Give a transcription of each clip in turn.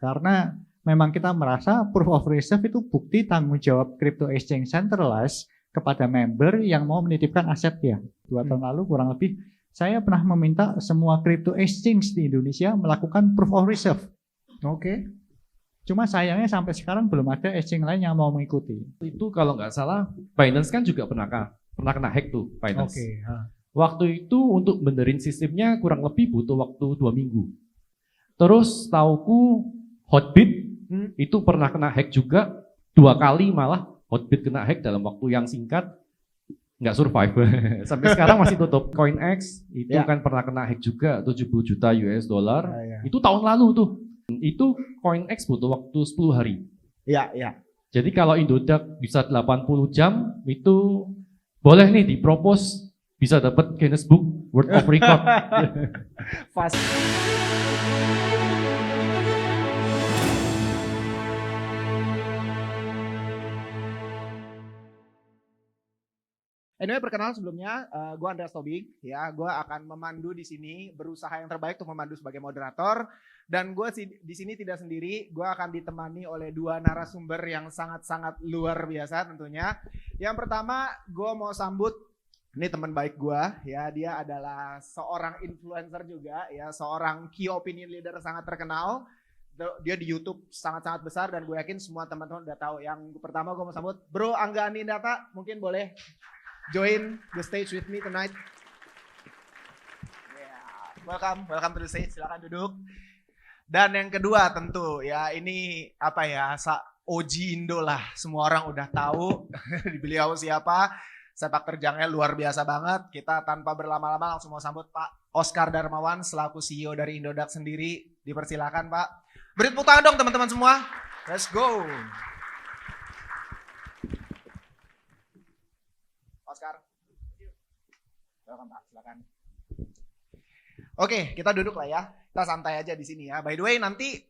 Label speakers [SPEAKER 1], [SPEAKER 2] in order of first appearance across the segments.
[SPEAKER 1] karena memang kita merasa proof of reserve itu bukti tanggung jawab crypto exchange centralized kepada member yang mau menitipkan asetnya. 2 tahun lalu kurang lebih saya pernah meminta semua crypto exchange di Indonesia melakukan proof of reserve.
[SPEAKER 2] Oke.
[SPEAKER 1] Cuma sayangnya sampai sekarang belum ada exchange lain yang mau mengikuti.
[SPEAKER 3] Itu kalau nggak salah Binance kan juga pernah kena hack tuh Binance.
[SPEAKER 1] Oke.
[SPEAKER 3] Waktu itu untuk benerin sistemnya kurang lebih butuh waktu 2 minggu. Terus tauku Hotbit itu pernah kena hack juga 2 kali, malah Hotbit kena hack dalam waktu yang singkat, nggak survive. Sampai sekarang masih tutup. CoinEx itu kan pernah kena hack juga 70 juta US dollar. Itu tahun lalu tuh. Itu CoinEx butuh waktu 10 hari.
[SPEAKER 2] Iya.
[SPEAKER 3] Jadi kalau Indodax bisa 80 jam itu boleh nih dipropose bisa dapat Guinness Book World of Record.
[SPEAKER 2] Pas. Anyway, perkenalan sebelumnya, gue Andreas Tobing, ya, gue akan memandu di sini, berusaha yang terbaik untuk memandu sebagai moderator, dan gue di sini tidak sendiri, gue akan ditemani oleh 2 narasumber yang sangat-sangat luar biasa tentunya. Yang pertama, gue mau sambut, ini teman baik gue, ya, dia adalah seorang influencer juga, ya, seorang key opinion leader sangat terkenal. Dia di YouTube sangat-sangat besar dan gue yakin semua teman-teman udah tahu. Yang pertama gue mau sambut Bro Angga Anindata, mungkin boleh join the stage with me tonight. Yeah. Welcome to the stage. Silakan duduk. Dan yang kedua tentu ya ini apa ya, OG Indo lah. Semua orang udah tahu beliau siapa. Sepak terjangnya luar biasa banget. Kita tanpa berlama-lama langsung mau sambut Pak Oscar Darmawan selaku CEO dari Indodax sendiri. Dipersilakan Pak. Beri tepuk tangan dong teman-teman semua. Let's go. Oscar. Welcome Pak, silakan. Oke, kita duduk lah ya. Kita santai aja di sini ya. By the way, nanti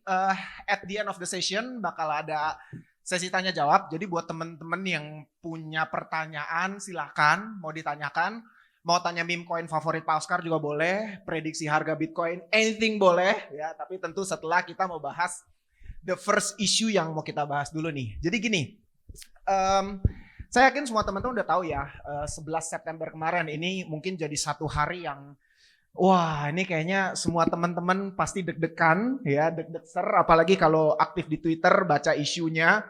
[SPEAKER 2] at the end of the session bakal ada sesi tanya jawab. Jadi buat teman-teman yang punya pertanyaan silakan mau ditanyakan. Mau tanya meme coin favorit Pak Oscar juga boleh, prediksi harga Bitcoin, anything boleh ya, tapi tentu setelah kita mau bahas the first issue yang mau kita bahas dulu nih. Jadi gini, saya yakin semua teman-teman udah tahu ya, 11 September kemarin ini mungkin jadi satu hari yang, wah ini kayaknya semua teman-teman pasti deg-degan ya, deg-deg-ser, apalagi kalau aktif di Twitter baca isunya.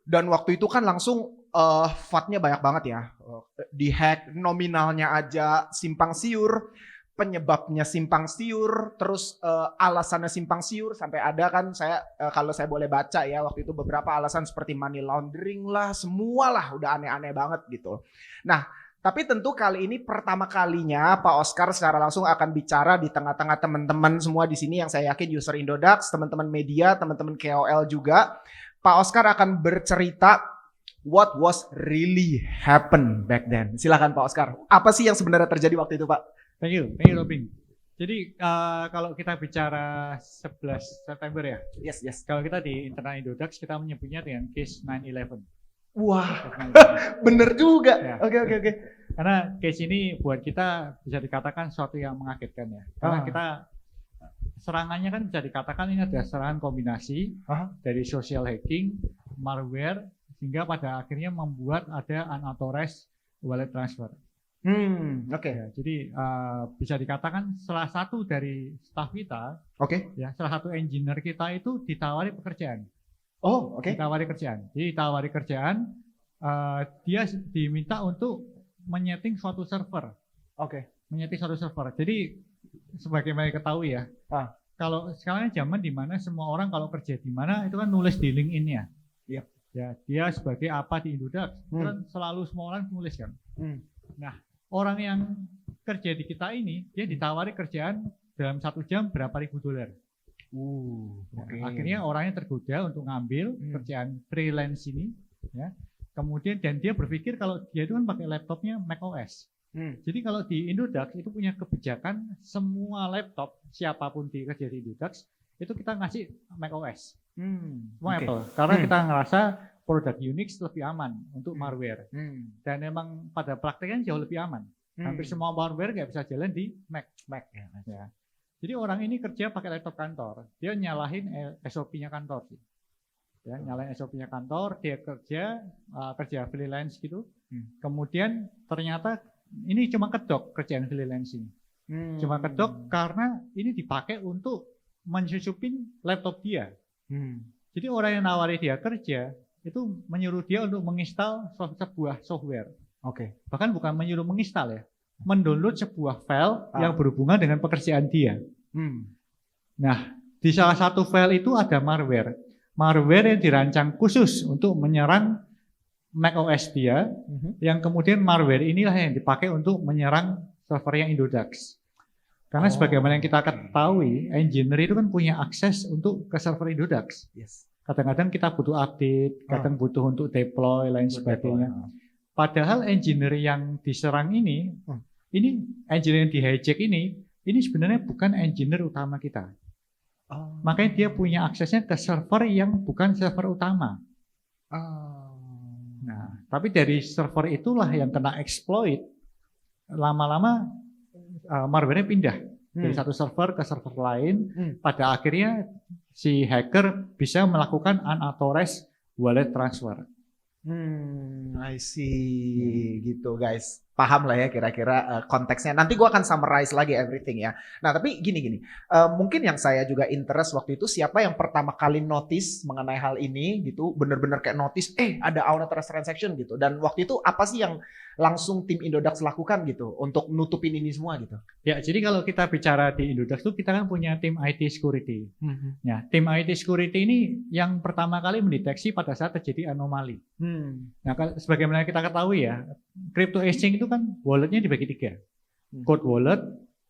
[SPEAKER 2] Dan waktu itu kan langsung FUD-nya banyak banget ya, di-hack nominalnya aja simpang siur, penyebabnya simpang siur, terus alasannya simpang siur, sampai ada kan saya kalau saya boleh baca ya waktu itu beberapa alasan seperti money laundering lah, semualah udah aneh-aneh banget gitu. Nah, tapi tentu kali ini pertama kalinya Pak Oscar secara langsung akan bicara di tengah-tengah teman-teman semua di sini yang saya yakin user Indodax, teman-teman media, teman-teman KOL juga. Pak Oscar akan bercerita what was really happen back then. Silakan Pak Oscar. Apa sih yang sebenarnya terjadi waktu itu Pak?
[SPEAKER 1] Thank you Robin. Jadi kalau kita bicara 11 September ya.
[SPEAKER 2] Yes.
[SPEAKER 1] Kalau kita di internal Indodax kita menyebutnya dengan case 9/11.
[SPEAKER 2] Wah, bener juga.
[SPEAKER 1] Ya.
[SPEAKER 2] Oke.
[SPEAKER 1] Karena case ini buat kita bisa dikatakan sesuatu yang mengagetkan ya. Karena kita serangannya kan bisa dikatakan ini adalah serangan kombinasi dari social hacking, malware, sehingga pada akhirnya membuat ada unauthorized wallet transfer.
[SPEAKER 2] Oke.
[SPEAKER 1] Ya, jadi bisa dikatakan salah satu dari staff kita, ya salah satu engineer kita itu ditawari pekerjaan.
[SPEAKER 2] Oh, oke.
[SPEAKER 1] Ditawari kerjaan. Jadi ditawari kerjaan, dia diminta untuk menyeting suatu server.
[SPEAKER 2] Oke.
[SPEAKER 1] Menyeting suatu server. Jadi sebagaimana ketahui ya, kalau sekarang zaman di mana semua orang kalau kerja di mana itu kan nulis di LinkedIn-nya.
[SPEAKER 2] Iya.
[SPEAKER 1] Ya, dia sebagai apa di Indodax, kan selalu semua orang nulis kan. Nah, orang yang kerja di kita ini, dia ditawari kerjaan dalam 1 jam berapa ribu $. Akhirnya orangnya tergoda untuk ngambil kerjaan freelance ini, ya. Kemudian dan dia berpikir kalau dia itu kan pakai laptopnya macOS. Jadi kalau di Indodax itu punya kebijakan semua laptop siapapun kerja di Indodax itu kita ngasih macOS. Semua Apple. Karena kita ngerasa produk Unix lebih aman untuk malware. Dan memang pada prakteknya jauh lebih aman. Hampir semua malware nggak bisa jalan di Mac. Ya. Jadi orang ini kerja pakai laptop kantor, dia nyalahin SOP-nya kantor sih. Ya, nyalain SOP-nya kantor, dia kerja freelance gitu. Kemudian ternyata ini cuma kedok kerjaan freelance ini. Cuma kedok karena ini dipakai untuk mensusupin laptop dia. Jadi orang yang nawari dia kerja itu menyuruh dia untuk menginstal sebuah software. Bahkan bukan menyuruh menginstal ya, mendownload sebuah file yang berhubungan dengan pekerjaan dia. Nah, di salah satu file itu ada malware yang dirancang khusus untuk menyerang macOS dia, yang kemudian malware inilah yang dipakai untuk menyerang servernya Indodax. Karena sebagaimana yang kita ketahui, engineer itu kan punya akses untuk ke server Indodax. Kadang-kadang kita butuh update, kadang butuh untuk deploy, lain sebagainya. Padahal engineer yang diserang ini engineer yang di hijack ini sebenarnya bukan engineer utama kita. Makanya dia punya aksesnya ke server yang bukan server utama. Nah, tapi dari server itulah yang kena exploit. Lama-lama malware-nya pindah dari satu server ke server lain. Pada akhirnya si hacker bisa melakukan unauthorized wallet transfer.
[SPEAKER 2] I see, gitu guys. Paham lah ya kira-kira konteksnya. Nanti gue akan summarize lagi everything ya. Nah tapi gini, mungkin yang saya juga interest waktu itu siapa yang pertama kali notice mengenai hal ini gitu, bener-bener kayak notice, ada unauthorized transaction gitu. Dan waktu itu apa sih yang langsung tim Indodax lakukan gitu untuk nutupin ini semua gitu?
[SPEAKER 1] Ya, jadi kalau kita bicara di Indodax tuh kita kan punya tim IT security. Ya, tim IT security ini yang pertama kali mendeteksi pada saat terjadi anomali. Nah, sebagaimana kita ketahui ya, crypto exchange itu kan walletnya dibagi 3. Cold wallet,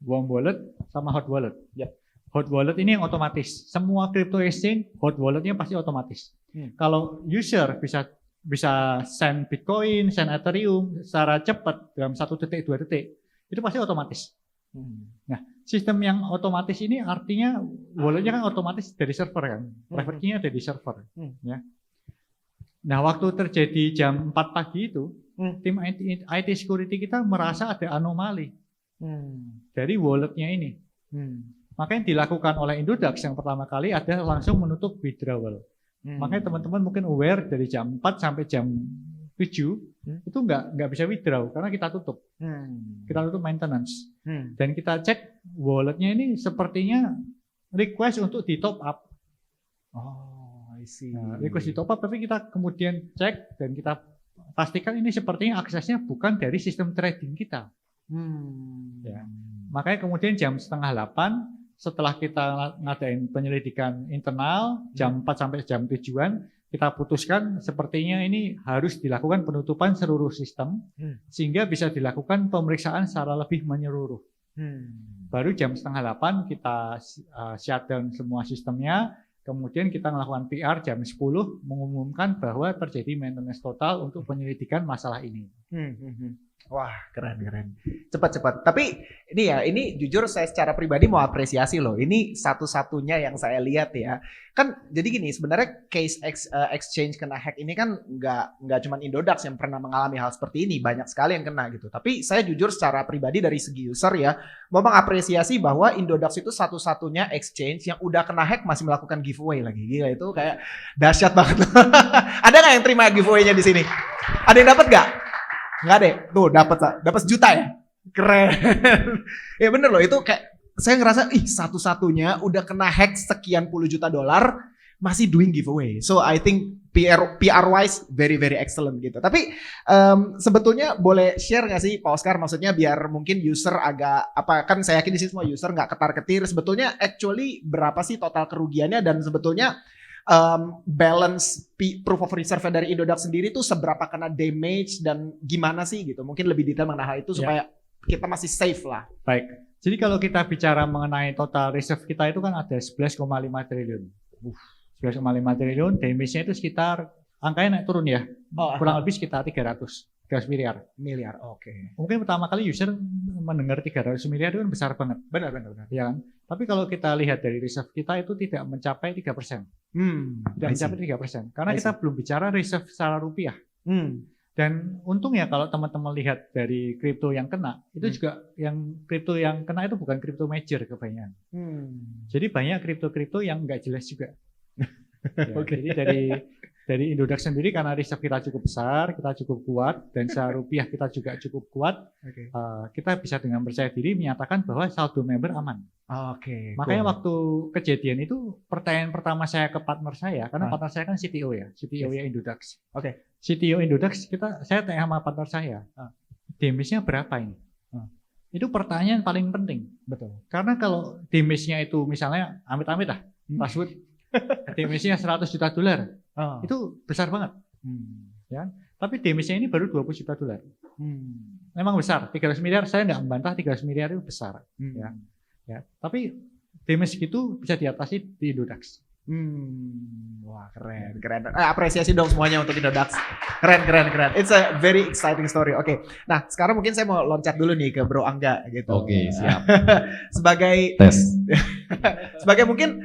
[SPEAKER 1] warm wallet, sama hot wallet. Hot wallet ini yang otomatis. Semua crypto exchange hot walletnya pasti otomatis. Kalau user bisa send Bitcoin, send Ethereum secara cepat dalam 1 detik, 2 detik, itu pasti otomatis. Nah, sistem yang otomatis ini artinya walletnya kan otomatis dari server kan, private key-nya ada di server. Ya. Nah, waktu terjadi jam 4 pagi itu, tim IT security kita merasa ada anomali dari walletnya ini. Makanya dilakukan oleh Indodax yang pertama kali adalah langsung menutup withdrawal. Makanya teman-teman mungkin aware dari jam 4 sampai jam 7 itu nggak bisa withdraw karena kita tutup. Kita tutup maintenance. Dan kita cek walletnya ini sepertinya request untuk di top up. Nah, request di top up, tapi kita kemudian cek dan kita pastikan ini sepertinya aksesnya bukan dari sistem trading kita. Ya. Makanya kemudian jam 7:30 setelah kita ngadain penyelidikan internal, jam 4 sampai jam 7-an, kita putuskan sepertinya ini harus dilakukan penutupan seluruh sistem, sehingga bisa dilakukan pemeriksaan secara lebih menyeluruh. Baru jam 7:30 kita shutdown semua sistemnya, kemudian kita melakukan PR jam 10, mengumumkan bahwa terjadi maintenance total untuk penyelidikan masalah ini.
[SPEAKER 2] Wah, keren. Cepat. Tapi ini jujur saya secara pribadi mau apresiasi loh. Ini satu-satunya yang saya lihat ya. Kan jadi gini, sebenarnya case exchange kena hack ini kan nggak cuma Indodax yang pernah mengalami hal seperti ini. Banyak sekali yang kena gitu. Tapi saya jujur secara pribadi dari segi user ya, mau mengapresiasi bahwa Indodax itu satu-satunya exchange yang udah kena hack masih melakukan giveaway lagi. Gila, itu kayak dahsyat banget. Ada nggak yang terima giveaway-nya di sini? Ada yang dapat nggak? Nggak deh, tuh dapat sejuta ya, keren. Ya bener loh, itu kayak saya ngerasa satu-satunya udah kena hack sekian puluh juta dolar masih doing giveaway. So I think PR wise very excellent gitu. Tapi sebetulnya boleh share nggak sih Pak Oscar? Maksudnya biar mungkin user agak kan saya yakin di sini semua user nggak ketar-ketir. Sebetulnya actually berapa sih total kerugiannya dan sebetulnya balance proof of reserve dari Indodax sendiri tuh seberapa kena damage dan gimana sih gitu. Mungkin lebih detail mengenai hal itu supaya kita masih safe lah.
[SPEAKER 1] Baik. Jadi kalau kita bicara mengenai total reserve kita itu kan ada 11,5 triliun. 11,5 triliun, damage-nya itu sekitar angkanya naik turun ya. Kurang lebih sekitar 300 miliar. Oke. Mungkin pertama kali user mendengar 300 miliar itu kan besar banget. Benar. Ya kan? Tapi kalau kita lihat dari reserve kita itu tidak mencapai 3%. Tidak mencapai 3%. Karena kita belum bicara reserve secara rupiah. Dan untungnya kalau teman-teman lihat dari kripto yang kena, itu juga yang kripto yang kena itu bukan kripto major kebanyakan. Jadi banyak kripto-kripto yang nggak jelas juga. Ya, jadi dari Indodax sendiri karena reserve kita cukup besar, kita cukup kuat, dan secara rupiah kita juga cukup kuat, kita bisa dengan percaya diri menyatakan bahwa saldo member aman. Makanya waktu kejadian itu pertanyaan pertama saya ke partner saya, karena partner saya kan CTO ya, CTO ya Indodax. CTO Indodax saya tanya sama partner saya, damage-nya berapa ini? Itu pertanyaan paling penting.
[SPEAKER 2] Betul.
[SPEAKER 1] Karena kalau damage-nya itu misalnya amit-amit lah, password damage-nya $100 juta, itu besar banget. Ya. Tapi damage-nya ini baru $20 juta. Memang besar, 300 miliar saya nggak membantah 300 miliar itu besar. Ya. Tapi damage gitu bisa diatasi di Indodax.
[SPEAKER 2] Wah keren. Apresiasi dong semuanya untuk Indodax. Keren. It's a very exciting story. Oke. Nah sekarang mungkin saya mau loncat dulu nih ke Bro Angga gitu.
[SPEAKER 3] Oke, siap.
[SPEAKER 2] Sebagai
[SPEAKER 3] tes.
[SPEAKER 2] Sebagai mungkin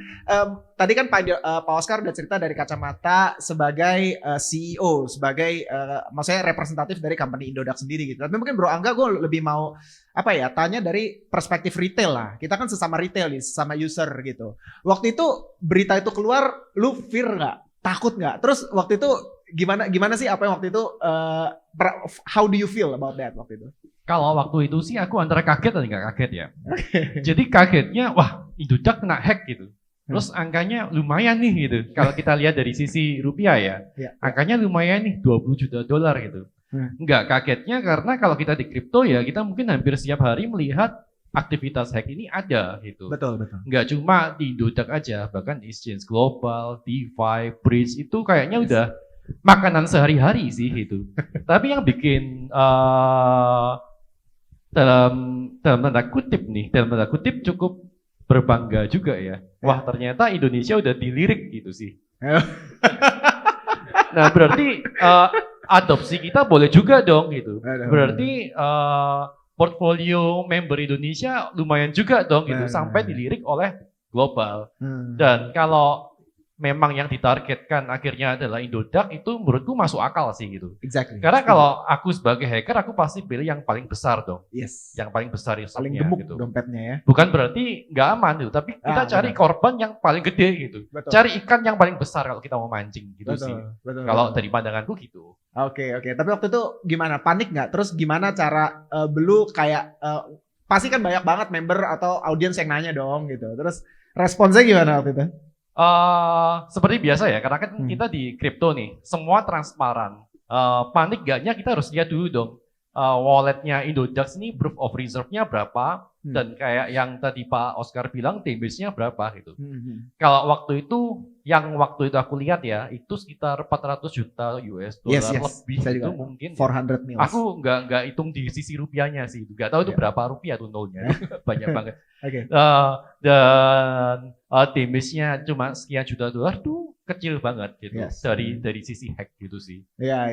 [SPEAKER 2] tadi kan Pak Oscar udah cerita dari kacamata sebagai CEO, sebagai maksudnya representatif dari company Indodax sendiri gitu. Tapi mungkin Bro Angga gue lebih mau tanya dari perspektif retail lah. Kita kan sesama retail nih, sesama user gitu. Waktu itu berita itu keluar, lu fear nggak? Takut nggak? Terus waktu itu gimana sih apa yang waktu itu how do you feel about that waktu itu?
[SPEAKER 3] Kalau waktu itu sih aku antara kaget dan nggak kaget ya. Jadi kagetnya, wah Indodax kena hack gitu. Terus angkanya lumayan nih gitu. Kalau kita lihat dari sisi rupiah ya, angkanya lumayan nih $20 juta gitu. Nggak kagetnya karena kalau kita di kripto ya kita mungkin hampir setiap hari melihat aktivitas hack ini ada gitu.
[SPEAKER 2] Betul.
[SPEAKER 3] Nggak cuma di Indodax aja, bahkan exchange global, DeFi, Bridge itu kayaknya udah makanan sehari-hari sih gitu. Tapi yang bikin dalam tanda kutip cukup berbangga juga ya. Wah ternyata Indonesia udah dilirik gitu sih. Nah berarti adopsi kita boleh juga dong gitu. Berarti portfolio member Indonesia lumayan juga dong gitu sampai dilirik oleh global. Dan kalau memang yang ditargetkan akhirnya adalah Indodax itu menurutku masuk akal sih gitu.
[SPEAKER 2] Exactly.
[SPEAKER 3] Karena kalau aku sebagai hacker aku pasti pilih yang paling besar dong.
[SPEAKER 2] Yes.
[SPEAKER 3] Yang paling besar
[SPEAKER 2] paling gemuk
[SPEAKER 3] gitu.
[SPEAKER 2] Dompetnya ya.
[SPEAKER 3] Bukan berarti nggak aman gitu, tapi kita cari korban yang paling gede gitu.
[SPEAKER 2] Betul.
[SPEAKER 3] Cari ikan yang paling besar kalau kita mau mancing gitu sih. Kalau dari pandanganku gitu.
[SPEAKER 2] Oke. Tapi waktu itu gimana? Panik nggak? Terus gimana cara Blue kayak pasti kan banyak banget member atau audiens yang nanya dong gitu. Terus responsnya gimana waktu itu?
[SPEAKER 3] Seperti biasa ya, karena kan kita di kripto nih, semua transparan. Panik gaknya kita harus lihat dulu dong, walletnya Indodax ini proof of reserve-nya berapa, dan kayak yang tadi Pak Oscar bilang, damage-nya berapa gitu. Kalau waktu itu aku lihat ya, itu sekitar 400 juta US dollar lebih itu mungkin.
[SPEAKER 2] 400 mil.
[SPEAKER 3] Aku nggak hitung di sisi rupiahnya sih, nggak tahu itu berapa rupiah tuh nolnya, banyak banget. Dan damage-nya cuma sekian juta dolar tuh kecil banget gitu dari sisi hack gitu sih.
[SPEAKER 2] Ya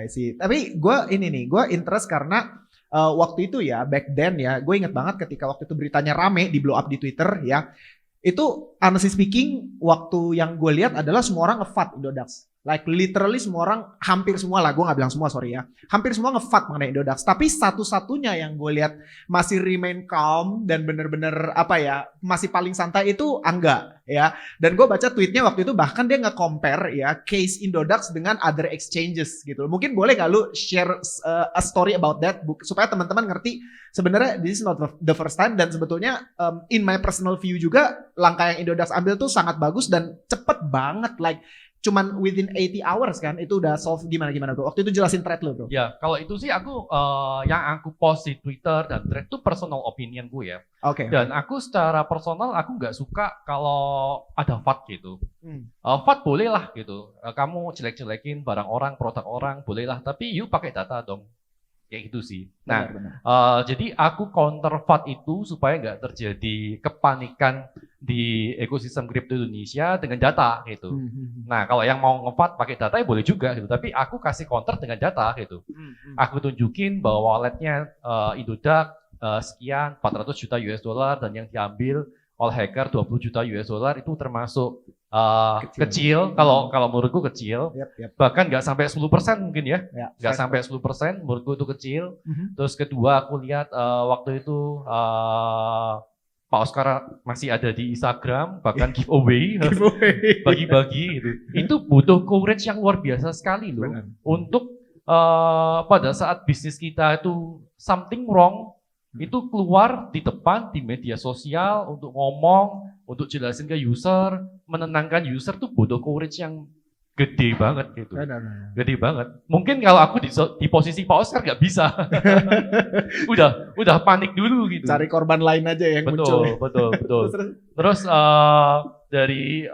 [SPEAKER 2] sih. Tapi gue interest karena waktu itu ya back then ya, gue inget banget ketika waktu itu beritanya rame di blow up di Twitter ya. Itu honestly speaking waktu yang gue lihat adalah semua orang nge-FUD Indodax. Like literally semua orang, hampir semua lah, gue gak bilang semua sorry ya. Hampir semua nge-FUD mengenai Indodax. Tapi satu-satunya yang gue lihat masih remain calm dan bener-bener masih paling santai itu Angga ya. Dan gue baca tweetnya waktu itu bahkan dia nge-compare ya case Indodax dengan other exchanges gitu. Mungkin boleh gak lu share a story about that supaya teman-teman ngerti sebenarnya this is not the first time, dan sebetulnya in my personal view juga langkah yang Indodax ambil tuh sangat bagus dan cepet banget, like cuman within 80 hours kan itu udah solve. Gimana bro? Waktu itu jelasin thread lo bro.
[SPEAKER 3] Ya kalau itu sih aku yang aku post di Twitter dan thread itu personal opinion gue ya. Dan aku secara personal aku nggak suka kalau ada FUD gitu. FUD boleh lah gitu. Kamu jelek-jelekin barang orang, produk orang boleh lah. Tapi you pakai data dong. Kayak gitu sih. Nah, jadi aku counter FUD itu supaya nggak terjadi kepanikan di ekosistem kripto Indonesia dengan data gitu. Nah, kalau yang mau nge-FUD pakai data ya boleh juga gitu. Tapi aku kasih counter dengan data gitu. Aku tunjukin bahwa walletnya Indodax sekian 400 juta US dollar dan yang diambil oleh hacker 20 juta US dollar itu termasuk kecil. Kalau menurutku kecil.
[SPEAKER 2] Yep.
[SPEAKER 3] Bahkan nggak sampai 10% mungkin ya. Nggak sampai 10%, menurutku itu kecil. Terus kedua aku lihat waktu itu Pak Oscar masih ada di Instagram, bahkan giveaway, bagi-bagi gitu. Itu butuh courage yang luar biasa sekali loh. Benar. Untuk pada saat bisnis kita itu something wrong, itu keluar di depan, di media sosial, untuk ngomong, untuk jelasin ke user, menenangkan user tuh butuh courage yang gede banget gitu. Gede banget. Mungkin kalau aku di posisi Pak Oscar nggak bisa. udah panik dulu gitu.
[SPEAKER 2] Cari korban lain aja yang muncul.
[SPEAKER 3] Betul. Terus dari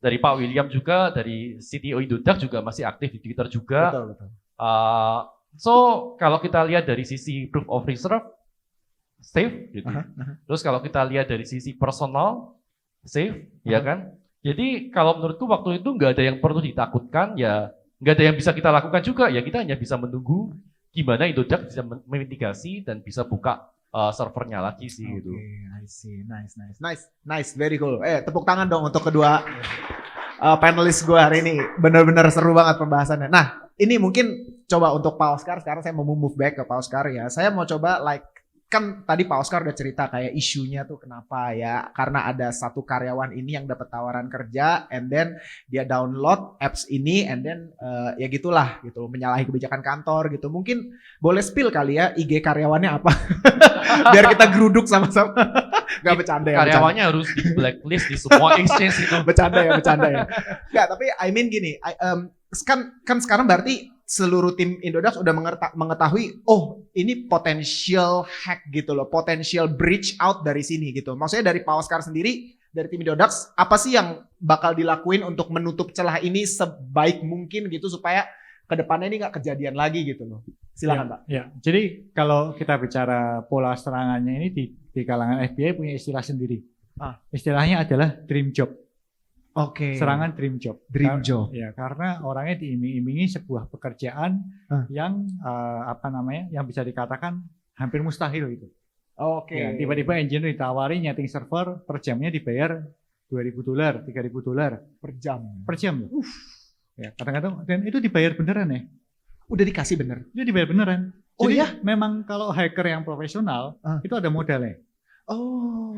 [SPEAKER 3] dari Pak William juga, dari CTO Indodax juga masih aktif di Twitter juga.
[SPEAKER 2] Betul.
[SPEAKER 3] So kalau kita lihat dari sisi proof of reserve, safe gitu. Terus kalau kita lihat dari sisi personal, safe, ya kan? Jadi kalau menurutku waktu itu nggak ada yang perlu ditakutkan, ya nggak ada yang bisa kita lakukan juga, ya kita hanya bisa menunggu gimana Indodax bisa memitigasi dan bisa buka servernya lagi sih gitu.
[SPEAKER 2] I see, nice, very cool. Tepuk tangan dong untuk kedua panelis gue hari ini, benar-benar seru banget pembahasannya. Nah, ini mungkin coba untuk Pak Oscar, sekarang saya mau move back ke Pak Oscar ya. Saya mau coba kan tadi Pak Oscar udah cerita kayak isunya tuh kenapa ya, karena ada satu karyawan ini yang dapat tawaran kerja and then dia download apps ini and then ya gitulah gitu, menyalahi kebijakan kantor gitu. Mungkin boleh spill kali ya IG karyawannya apa biar kita geruduk sama-sama. Gak bercanda ya,
[SPEAKER 3] karyawannya harus di blacklist di semua exchange itu.
[SPEAKER 2] Bercanda ya. Gak, tapi I mean gini, kan sekarang berarti seluruh tim Indodax udah mengetahui, oh ini potential hack gitu loh, potential breach out dari sini gitu. Maksudnya dari Pak Oscar sendiri, dari tim Indodax, apa sih yang bakal dilakuin untuk menutup celah ini sebaik mungkin gitu supaya kedepannya ini nggak kejadian lagi gitu loh. Silakan Pak.
[SPEAKER 1] Ya, jadi kalau kita bicara pola serangannya ini di kalangan FBI punya istilah sendiri. Istilahnya adalah dream job.
[SPEAKER 2] Oke.
[SPEAKER 1] Serangan dream job.
[SPEAKER 2] Ya,
[SPEAKER 1] karena orangnya diiming-imingi sebuah pekerjaan yang yang bisa dikatakan hampir mustahil gitu.
[SPEAKER 2] Oke.
[SPEAKER 1] Ya, tiba-tiba engineer ditawari nyeting server per jamnya dibayar $2.000, $3.000
[SPEAKER 2] per jam.
[SPEAKER 1] Per jam loh. Ya, kadang-kadang dan itu dibayar beneran ya.
[SPEAKER 2] Udah dikasih bener.
[SPEAKER 1] Itu dibayar beneran.
[SPEAKER 2] Oh
[SPEAKER 1] jadi,
[SPEAKER 2] ya?
[SPEAKER 1] Memang kalau hacker yang profesional itu ada modalnya.
[SPEAKER 2] Oh,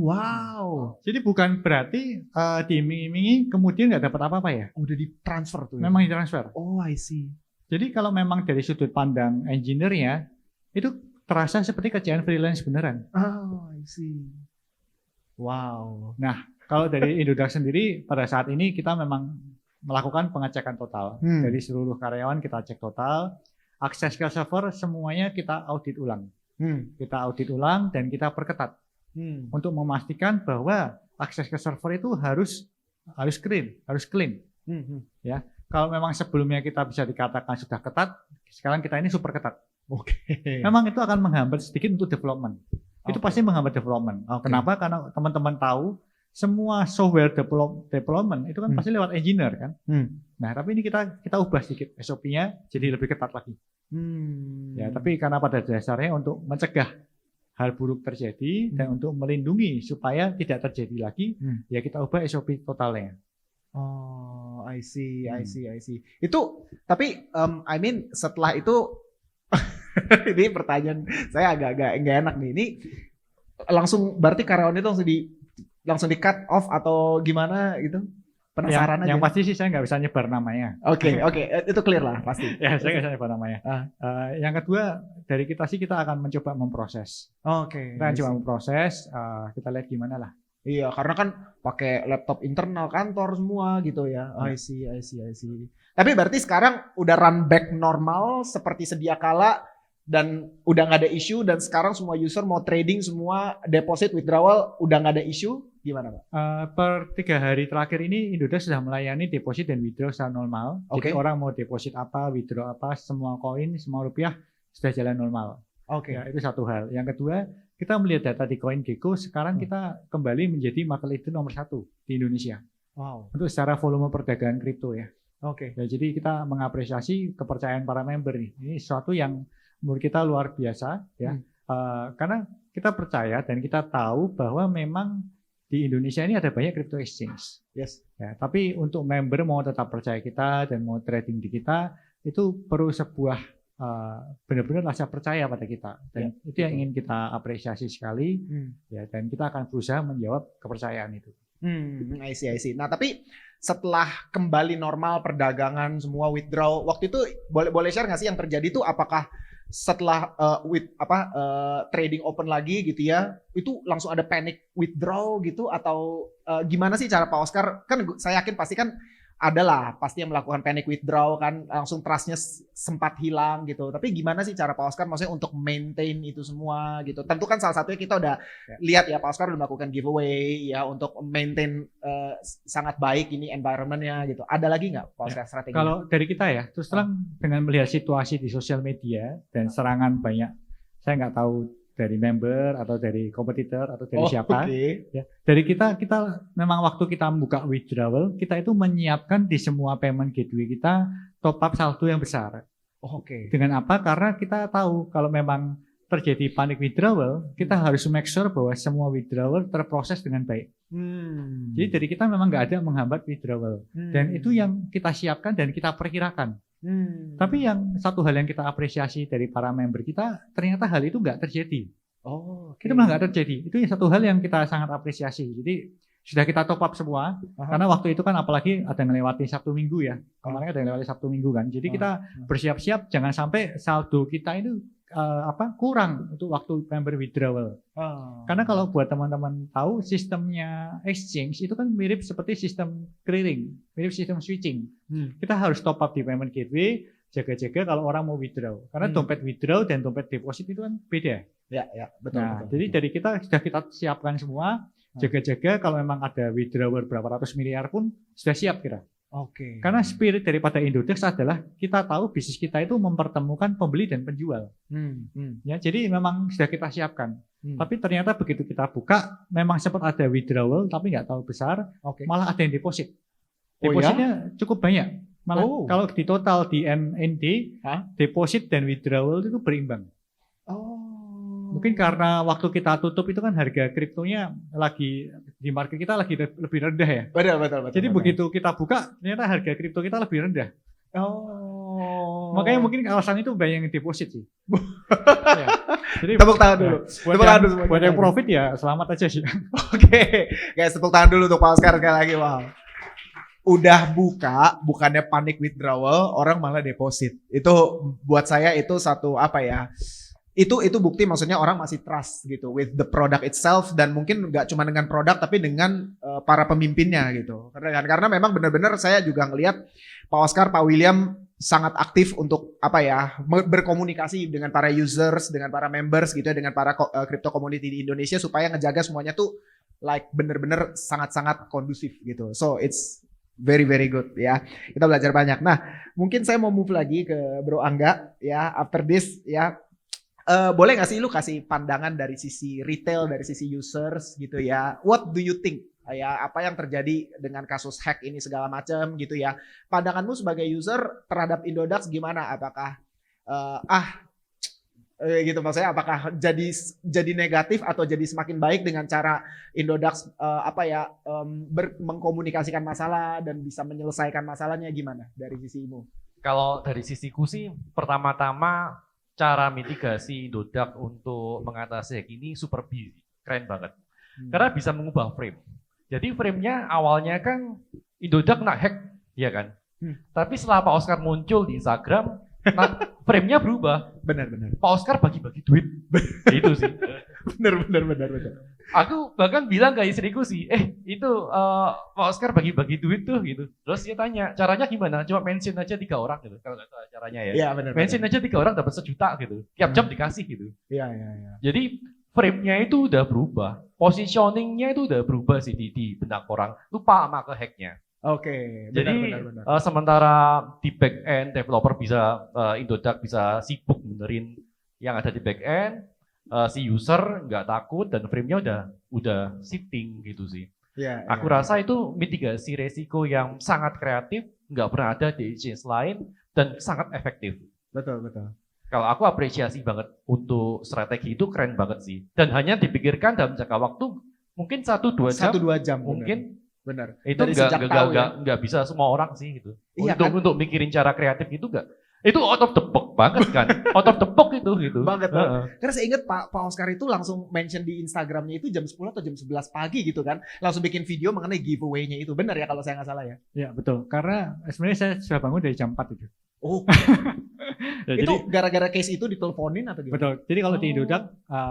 [SPEAKER 2] wow.
[SPEAKER 1] Jadi bukan berarti diiming-imingi kemudian nggak dapat apa-apa ya.
[SPEAKER 2] Udah ditransfer tuh ya?
[SPEAKER 1] Memang ditransfer.
[SPEAKER 2] Oh, I see.
[SPEAKER 1] Jadi kalau memang dari sudut pandang engineer-nya, itu terasa seperti kerjaan freelance beneran.
[SPEAKER 2] Oh, I see.
[SPEAKER 1] Wow. Nah, kalau dari Indodax sendiri, pada saat ini kita memang melakukan pengecekan total. Dari seluruh karyawan kita cek total. Akses ke server semuanya kita audit ulang. Kita audit ulang dan kita perketat untuk memastikan bahwa akses ke server itu harus clean. Ya, kalau memang sebelumnya kita bisa dikatakan sudah ketat, sekarang kita ini super ketat.
[SPEAKER 2] Oke.
[SPEAKER 1] Memang itu akan menghambat sedikit untuk development. Itu pasti menghambat development. Kenapa? Karena teman-teman tahu semua software development itu kan pasti lewat engineer kan. Nah, tapi ini kita ubah sedikit SOP-nya jadi lebih ketat lagi. Ya, tapi karena pada dasarnya untuk mencegah hal buruk terjadi dan untuk melindungi supaya tidak terjadi lagi, ya kita ubah SOP totalnya.
[SPEAKER 2] Oh, I see. Itu tapi I mean setelah itu ini pertanyaan saya agak-agak nggak enak nih. Ini langsung berarti karyawan itu langsung di cut off atau gimana gitu? Penasaran aja.
[SPEAKER 1] Yang pasti sih saya nggak bisa nyebar namanya.
[SPEAKER 2] Oke, itu clear lah pasti.
[SPEAKER 1] Ya, saya nggak bisa nyebar namanya. Yang kedua, dari kita sih kita akan mencoba memproses.
[SPEAKER 2] Oke.
[SPEAKER 1] Kita akan coba memproses, kita lihat gimana lah.
[SPEAKER 2] Iya, karena kan pakai laptop internal kantor semua gitu ya. I see. Tapi berarti sekarang udah run back normal seperti sedia kala dan udah nggak ada isu dan sekarang semua user mau trading semua deposit withdrawal udah nggak ada isu. Gimana Pak?
[SPEAKER 1] Per 3 hari terakhir ini Indodax sudah melayani deposit dan withdraw secara normal. Jadi orang mau deposit apa, withdraw apa, semua koin, semua rupiah sudah jalan normal. Ya, itu satu hal. Yang kedua, kita melihat data di CoinGecko, sekarang kita kembali menjadi market leader nomor 1 di Indonesia.
[SPEAKER 2] Wow.
[SPEAKER 1] Untuk secara volume perdagangan kripto ya.
[SPEAKER 2] Ya,
[SPEAKER 1] jadi kita mengapresiasi kepercayaan para member nih. Ini sesuatu yang menurut kita luar biasa ya. Karena kita percaya dan kita tahu bahwa memang di Indonesia ini ada banyak crypto exchange.
[SPEAKER 2] Yes.
[SPEAKER 1] Ya, tapi untuk member mau tetap percaya kita dan mau trading di kita, itu perlu sebuah benar-benar rasa percaya pada kita. Dan itu yang ingin kita apresiasi sekali. Ya, dan kita akan berusaha menjawab kepercayaan itu.
[SPEAKER 2] I see. Nah, tapi setelah kembali normal perdagangan, semua withdraw, waktu itu boleh share nggak sih yang terjadi itu? Apakah setelah trading open lagi gitu ya, itu langsung ada panic withdraw gitu, atau gimana sih cara Pak Oscar? Kan saya yakin pasti kan adalah pasti yang melakukan panic withdraw kan, langsung trustnya sempat hilang gitu. Tapi gimana sih cara Pak Oscar maksudnya untuk maintain itu semua gitu? Tentu kan salah satunya kita udah lihat ya, Pak Oscar udah melakukan giveaway ya untuk maintain sangat baik ini environment-nya gitu. Ada lagi nggak Pak Oscar strategi?
[SPEAKER 1] Kalau dari kita ya, terus terang dengan melihat situasi di sosial media dan serangan banyak, saya nggak tahu dari member atau dari kompetitor atau dari siapa. Ya, dari kita memang waktu kita membuka withdrawal, kita itu menyiapkan di semua payment gateway kita top up saldo yang besar. Dengan apa? Karena kita tahu kalau memang terjadi panic withdrawal, kita harus make sure bahwa semua withdrawal terproses dengan baik. Jadi dari kita memang nggak ada menghambat withdrawal. Dan itu yang kita siapkan dan kita perkirakan. Tapi yang satu hal yang kita apresiasi dari para member kita, ternyata hal itu nggak terjadi. Itu malah nggak terjadi. Itu satu hal yang kita sangat apresiasi. Jadi sudah kita top up semua, karena waktu itu kan apalagi ada yang melewati Sabtu Minggu ya. Kemarin ada yang melewati Sabtu Minggu kan. Jadi kita bersiap-siap jangan sampai saldo kita itu kurang untuk waktu member withdrawal. Karena kalau buat teman-teman tahu, sistemnya exchange itu kan mirip seperti sistem clearing, mirip sistem switching. Kita harus top up di payment gateway, jaga-jaga kalau orang mau withdraw. Karena dompet withdraw dan dompet deposit itu kan beda.
[SPEAKER 2] Ya, betul.
[SPEAKER 1] Jadi dari kita sudah kita siapkan semua, jaga-jaga kalau memang ada withdrawal berapa ratus miliar pun sudah siap kita. Karena spirit daripada Indodax adalah kita tahu bisnis kita itu mempertemukan pembeli dan penjual. Ya, jadi memang sudah kita siapkan. Tapi ternyata begitu kita buka, memang sempat ada withdrawal tapi nggak tahu besar, malah ada yang deposit. Depositnya cukup banyak. Malah kalau di total di NND, deposit dan withdrawal itu berimbang. Mungkin karena waktu kita tutup itu kan harga kriptonya lagi di market kita lagi lebih rendah ya.
[SPEAKER 2] Betul.
[SPEAKER 1] Jadi begitu kita buka, ternyata harga kripto kita lebih rendah. Makanya mungkin alasan itu banyak yang deposit sih. Ya. Jadi
[SPEAKER 2] tepuk tangan dulu.
[SPEAKER 1] Buat yang profit ya selamat aja sih.
[SPEAKER 2] Guys, tepuk tangan dulu untuk Pak Oscar sekali lagi. Wow. Udah buka, bukannya panic withdrawal, orang malah deposit. Itu buat saya itu satu itu bukti maksudnya orang masih trust gitu with the product itself, dan mungkin nggak cuma dengan produk tapi dengan para pemimpinnya gitu. Karena memang benar-benar saya juga ngelihat Pak Oscar, Pak William sangat aktif untuk berkomunikasi dengan para users, dengan para members gitu ya, dengan para crypto community di Indonesia supaya ngejaga semuanya tuh benar-benar sangat-sangat kondusif gitu. So it's very good ya. Kita belajar banyak. Nah, mungkin saya mau move lagi ke Bro Angga ya, after this ya. Boleh nggak sih lu kasih pandangan dari sisi retail, dari sisi users gitu ya? What do you think? Ya, apa yang terjadi dengan kasus hack ini segala macam gitu ya? Pandanganmu sebagai user terhadap Indodax gimana? Apakah gitu maksudnya? Apakah jadi negatif atau jadi semakin baik dengan cara Indodax mengkomunikasikan masalah dan bisa menyelesaikan masalahnya, gimana dari sisimu?
[SPEAKER 3] Kalau dari sisiku sih, pertama-tama cara mitigasi Indodax untuk mengatasi hack ini super keren banget. Karena bisa mengubah frame. Jadi frame-nya awalnya kan Indodax kena hack, ya kan? Tapi setelah Pak Oscar muncul di Instagram, frame-nya berubah.
[SPEAKER 2] Benar.
[SPEAKER 3] Pak Oscar bagi-bagi duit. Itu sih.
[SPEAKER 2] Benar.
[SPEAKER 3] Aku bahkan bilang ke istriku sih, itu Pak Oscar bagi-bagi duit tuh gitu. Terus dia tanya, caranya gimana? Cuma mention aja 3 orang gitu. Kalau nggak tahu caranya ya.
[SPEAKER 2] Iya, benar.
[SPEAKER 3] Mention aja 3 orang dapat 1 juta gitu. Tiap jam dikasih gitu.
[SPEAKER 2] Iya.
[SPEAKER 3] Jadi frame-nya itu udah berubah. Positioning-nya itu udah berubah sih di benak orang. Lupa sama ke hack-nya. Jadi
[SPEAKER 2] benar.
[SPEAKER 3] Sementara di back end developer bisa Indodax bisa sibuk benerin yang ada di back end, si user nggak takut dan frame-nya udah shifting gitu sih. Aku rasa itu mitigasi resiko yang sangat kreatif, nggak pernah ada di exchange lain dan sangat efektif.
[SPEAKER 2] Betul.
[SPEAKER 3] Kalau aku apresiasi banget untuk strategi itu, keren banget sih. Dan hanya dipikirkan dalam jangka waktu Mungkin 1-2 jam.
[SPEAKER 2] 1-2 jam.
[SPEAKER 3] Mungkin.
[SPEAKER 2] Benar.
[SPEAKER 3] Itu nggak bisa semua orang sih gitu.
[SPEAKER 2] Iya,
[SPEAKER 3] untuk mikirin cara kreatif itu nggak. Itu out of the box banget kan. Out of the box itu gitu.
[SPEAKER 2] Banget. Karena saya ingat Pak Oscar itu langsung mention di Instagramnya itu jam 10 atau jam 11 pagi gitu kan. Langsung bikin video mengenai giveaway-nya itu. Benar ya kalau saya nggak salah ya?
[SPEAKER 1] Ya betul. Karena sebenarnya saya sudah bangun dari jam 4 itu.
[SPEAKER 2] Oh.
[SPEAKER 1] Ya,
[SPEAKER 2] itu
[SPEAKER 1] jadi,
[SPEAKER 2] gara-gara case itu diteleponin atau gimana?
[SPEAKER 1] betul. Jadi kalau di Indodax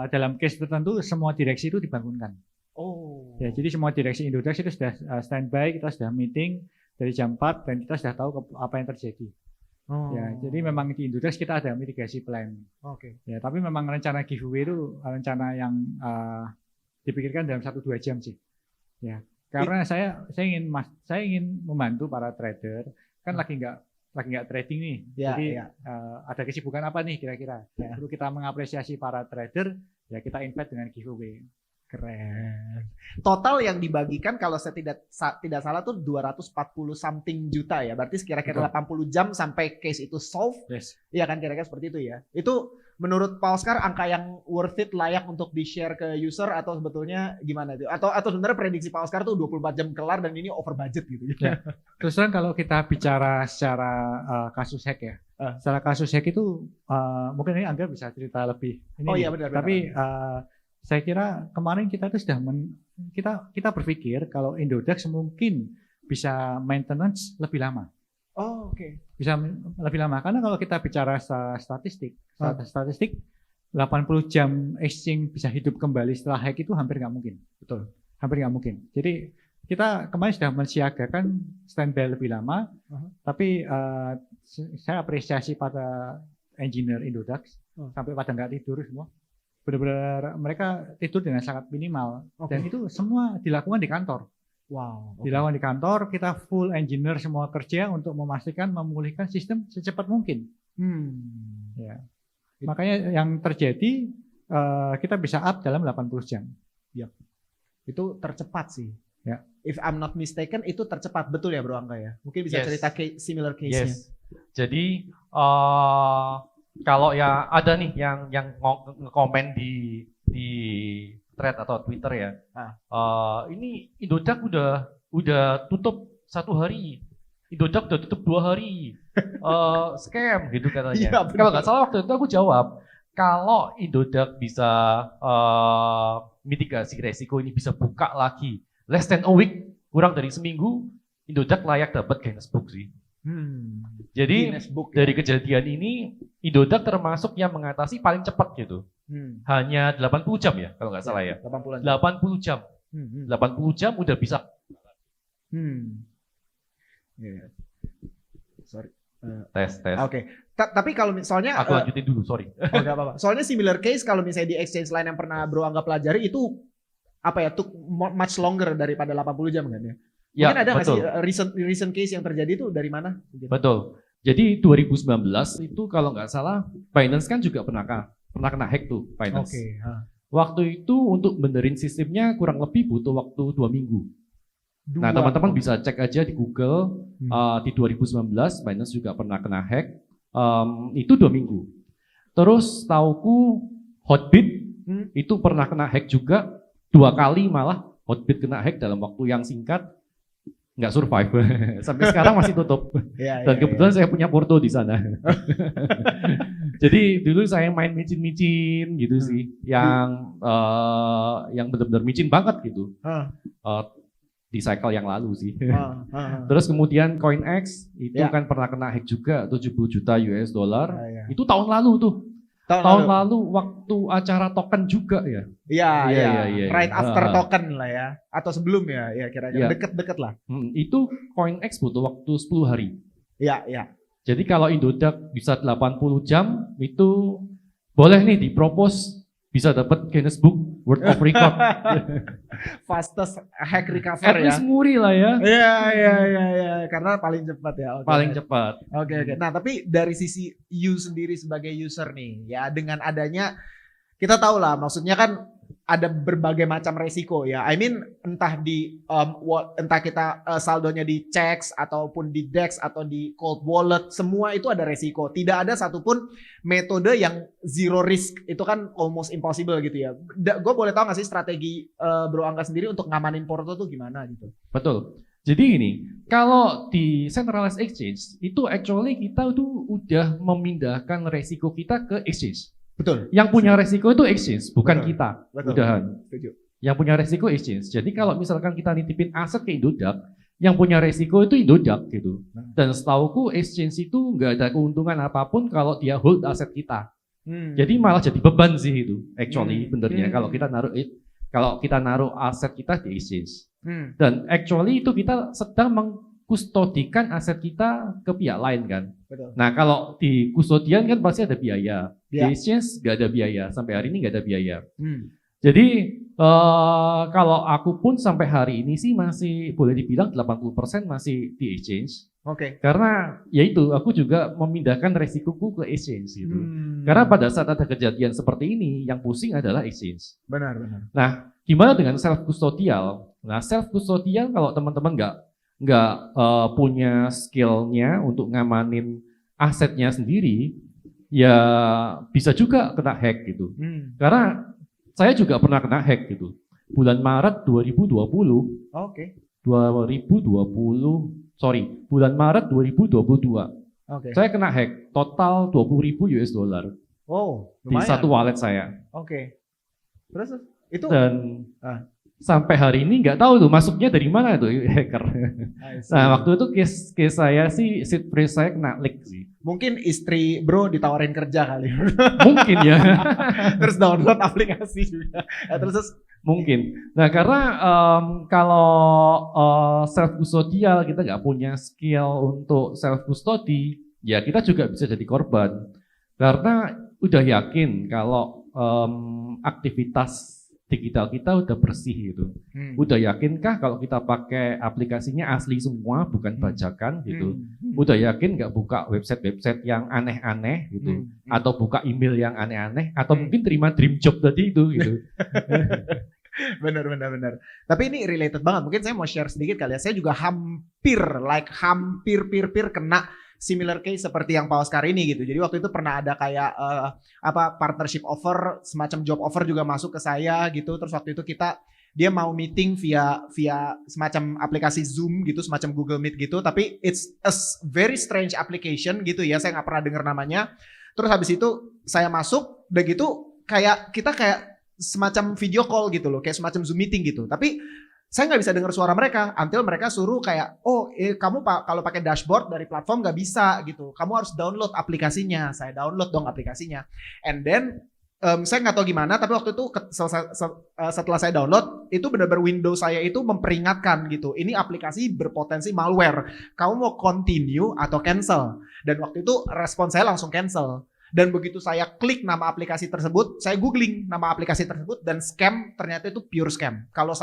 [SPEAKER 1] dalam case tertentu semua direksi itu dibangunkan.
[SPEAKER 2] Oh.
[SPEAKER 1] Ya, jadi semua direksi Indodax itu sudah standby, kita sudah meeting dari jam 4 dan kita sudah tahu apa yang terjadi.
[SPEAKER 2] Oh.
[SPEAKER 1] Ya, jadi memang di Indodax kita ada mitigasi plan.
[SPEAKER 2] Oke.
[SPEAKER 1] Ya, tapi memang rencana giveaway itu rencana yang dipikirkan dalam 1-2 jam sih. Ya, karena saya ingin membantu para trader, kan lagi nggak trading nih.
[SPEAKER 2] Ya,
[SPEAKER 1] jadi
[SPEAKER 2] ya.
[SPEAKER 1] ada kesibukan apa nih kira-kira?
[SPEAKER 2] Ya.
[SPEAKER 1] Perlu kita mengapresiasi para trader, ya kita invite dengan giveaway.
[SPEAKER 2] Keren. Total yang dibagikan kalau saya tidak salah tuh 240 something juta ya. Berarti kira-kira 80 jam sampai case itu solve.
[SPEAKER 1] Yes.
[SPEAKER 2] Iya kan kira-kira seperti itu ya. Itu menurut Pak Oscar angka yang worth it, layak untuk di-share ke user atau sebetulnya gimana itu? Atau sebenarnya prediksi Pak Oscar tuh 24 jam kelar dan ini over budget gitu ya.
[SPEAKER 1] Terus terang kalau kita bicara secara kasus hack ya. Secara kasus hack itu mungkin ini Angga bisa cerita lebih. Ini
[SPEAKER 2] iya benar.
[SPEAKER 1] Tapi saya kira kemarin kita tuh sudah kita berpikir kalau Indodax mungkin bisa maintenance lebih lama.
[SPEAKER 2] Oh, oke.
[SPEAKER 1] Bisa lebih lama karena kalau kita bicara statistik 80 jam exchange bisa hidup kembali setelah hack itu hampir nggak mungkin. Betul. Hampir nggak mungkin. Jadi kita kemarin sudah mensiagakan standby lebih lama, tapi saya apresiasi pada engineer Indodax sampai pada nggak tidur semua. Benar-benar mereka tidur dengan sangat minimal dan itu semua dilakukan di kantor.
[SPEAKER 2] Wow.
[SPEAKER 1] Dilakukan di kantor, kita full engineer semua kerja untuk memastikan memulihkan sistem secepat mungkin. Ya. Makanya yang terjadi kita bisa up dalam 80 jam.
[SPEAKER 2] Ya. Itu tercepat sih.
[SPEAKER 1] Ya.
[SPEAKER 2] If I'm not mistaken itu tercepat, betul ya Bro Angga ya? Mungkin bisa cerita similar case-nya.
[SPEAKER 3] Yes. Jadi kalau ya ada nih yang nge-komen di thread atau Twitter ya. Ini Indodax udah tutup 1 hari. Indodax udah tutup 2 hari. Scam gitu katanya.
[SPEAKER 2] Ya,
[SPEAKER 3] kalau nggak salah waktu itu aku jawab, kalau Indodax bisa mitigasi resiko ini bisa buka lagi less than a week, kurang dari seminggu, Indodax layak dapat Guinness Book sih. Jadi dari kejadian ini Indodax termasuk yang mengatasi paling cepat gitu. Hanya 80 jam ya kalau nggak salah ya. 80 jam. 80 jam udah bisa.
[SPEAKER 2] Sorry.
[SPEAKER 3] Tes.
[SPEAKER 2] Oke. Tapi kalau misalnya
[SPEAKER 3] aku lanjutin dulu, sorry.
[SPEAKER 2] Oh, enggak apa-apa. Soalnya similar case kalau misalnya di exchange lain yang pernah Bro Angga pelajari itu apa ya, took much longer daripada 80 jam kan ya. Mungkin ada nggak sih recent case yang terjadi itu dari mana?
[SPEAKER 3] Betul. Jadi 2019 itu kalau nggak salah Binance kan juga pernah kena hack tuh Binance. Waktu itu untuk benerin sistemnya kurang lebih butuh waktu 2 minggu. Nah teman-teman bisa cek aja di Google di 2019 Binance juga pernah kena hack. Itu 2 minggu. Terus tauku Hotbit itu pernah kena hack juga 2 kali, malah Hotbit kena hack dalam waktu yang singkat. Nggak survive sampai sekarang masih tutup. Dan kebetulan saya punya porto di sana. Jadi dulu saya main micin-micin gitu sih, yang benar-benar micin banget gitu. Di cycle yang lalu sih. Terus kemudian CoinEx itu kan pernah kena hack juga 70 juta US dollar. Itu tahun lalu tuh. Tahun lalu waktu acara token juga ya.
[SPEAKER 2] Iya. Right after token lah ya. Atau sebelum ya kira-kira deket-deket lah.
[SPEAKER 3] Itu CoinEx butuh waktu 10 hari.
[SPEAKER 2] Iya.
[SPEAKER 3] Jadi kalau Indodax bisa 80 jam itu boleh nih dipropose bisa dapat Guinness Book World of Record.
[SPEAKER 2] Fastest hack recover
[SPEAKER 3] At least muri lah ya.
[SPEAKER 2] Iya. Karena paling cepat ya.
[SPEAKER 3] Paling cepat.
[SPEAKER 2] Oke. Nah, tapi dari sisi you sendiri sebagai user nih, ya dengan adanya kita tahu lah, maksudnya kan ada berbagai macam resiko ya. I mean entah entah kita saldonya di checks ataupun di DEX atau di cold wallet, semua itu ada resiko. Tidak ada satupun metode yang zero risk. Itu kan almost impossible gitu ya. Gue boleh tahu nggak sih strategi Bro Angga sendiri untuk ngamanin porto tuh gimana gitu?
[SPEAKER 3] Betul. Jadi ini, kalau di centralized exchange itu actually kita tuh udah memindahkan resiko kita ke exchange.
[SPEAKER 2] Betul.
[SPEAKER 3] Yang punya resiko itu exchange, bukan
[SPEAKER 2] Betul.
[SPEAKER 3] kita.
[SPEAKER 2] Betul.
[SPEAKER 3] Udahan.
[SPEAKER 2] Setuju.
[SPEAKER 3] Yang punya resiko exchange. Jadi kalau misalkan kita nitipin aset ke Indodax, yang punya resiko itu Indodax gitu. Dan setauku exchange itu nggak ada keuntungan apapun kalau dia hold aset kita. Jadi malah jadi beban sih itu. Actually benernya kalau kita naruh aset kita di exchange. Dan actually itu kita sedang mengkustodikan aset kita ke pihak lain kan.
[SPEAKER 2] Betul.
[SPEAKER 3] Nah kalau di kustodian kan pasti ada biaya. Di
[SPEAKER 2] Ya.
[SPEAKER 3] exchange nggak ada biaya. Sampai hari ini nggak ada biaya.
[SPEAKER 2] Jadi
[SPEAKER 3] Kalau aku pun sampai hari ini sih masih boleh dibilang 80% masih di exchange.
[SPEAKER 2] Oke.
[SPEAKER 3] Karena ya itu aku juga memindahkan resikoku ke exchange gitu. Karena pada saat ada kejadian seperti ini yang pusing adalah exchange.
[SPEAKER 2] Benar.
[SPEAKER 3] Nah, gimana dengan self custodial? Nah, self custodial kalau teman-teman nggak punya skillnya untuk ngamanin asetnya sendiri, ya bisa juga kena hack gitu. Karena saya juga pernah kena hack gitu. Bulan Maret 2020.
[SPEAKER 2] Oke.
[SPEAKER 3] Bulan Maret 2022.
[SPEAKER 2] Oke.
[SPEAKER 3] Saya kena hack total 20.000 US dollar
[SPEAKER 2] Oh,
[SPEAKER 3] di
[SPEAKER 2] lumayan.
[SPEAKER 3] satu wallet saya.
[SPEAKER 2] Oke. Terus itu
[SPEAKER 3] Dan sampai hari ini nggak tahu tuh masuknya dari mana tuh hacker. Nah, waktu itu case saya sih seed phrase saya kena leak sih.
[SPEAKER 2] Mungkin istri bro ditawarin kerja kali.
[SPEAKER 3] Mungkin ya.
[SPEAKER 2] Terus download aplikasi juga. Terus
[SPEAKER 3] Mungkin. Nah, karena kalau self custodial kita nggak punya skill untuk self custody, ya kita juga bisa jadi korban. Karena udah yakin kalau aktivitas digital kita udah bersih gitu. Udah yakinkah kalau kita pakai aplikasinya asli semua, bukan bajakan gitu. Udah yakin nggak buka website-website yang aneh-aneh gitu, atau buka email yang aneh-aneh, atau mungkin terima dream job tadi itu gitu.
[SPEAKER 2] Benar. Tapi ini related banget. Mungkin saya mau share sedikit kali ya. Saya juga hampir kena similar case seperti yang Pak Oscar ini gitu. Jadi waktu itu pernah ada kayak partnership offer, semacam job offer juga masuk ke saya gitu. Terus waktu itu dia mau meeting via semacam aplikasi Zoom gitu, semacam Google Meet gitu. Tapi it's a very strange application gitu ya. Saya nggak pernah dengar namanya. Terus habis itu saya masuk, udah gitu kita kayak semacam video call gitu loh, kayak semacam Zoom meeting gitu. Tapi saya nggak bisa dengar suara mereka, until mereka suruh kayak, kamu kalau pakai dashboard dari platform nggak bisa gitu, kamu harus download aplikasinya. Saya download dong aplikasinya, and then saya nggak tahu gimana, tapi waktu itu setelah saya download, itu benar-benar Windows saya itu memperingatkan gitu, ini aplikasi berpotensi malware, kamu mau continue atau cancel. Dan waktu itu respon saya langsung cancel. Dan begitu saya klik nama aplikasi tersebut, saya googling nama aplikasi tersebut, dan scam, ternyata itu pure scam. Kalau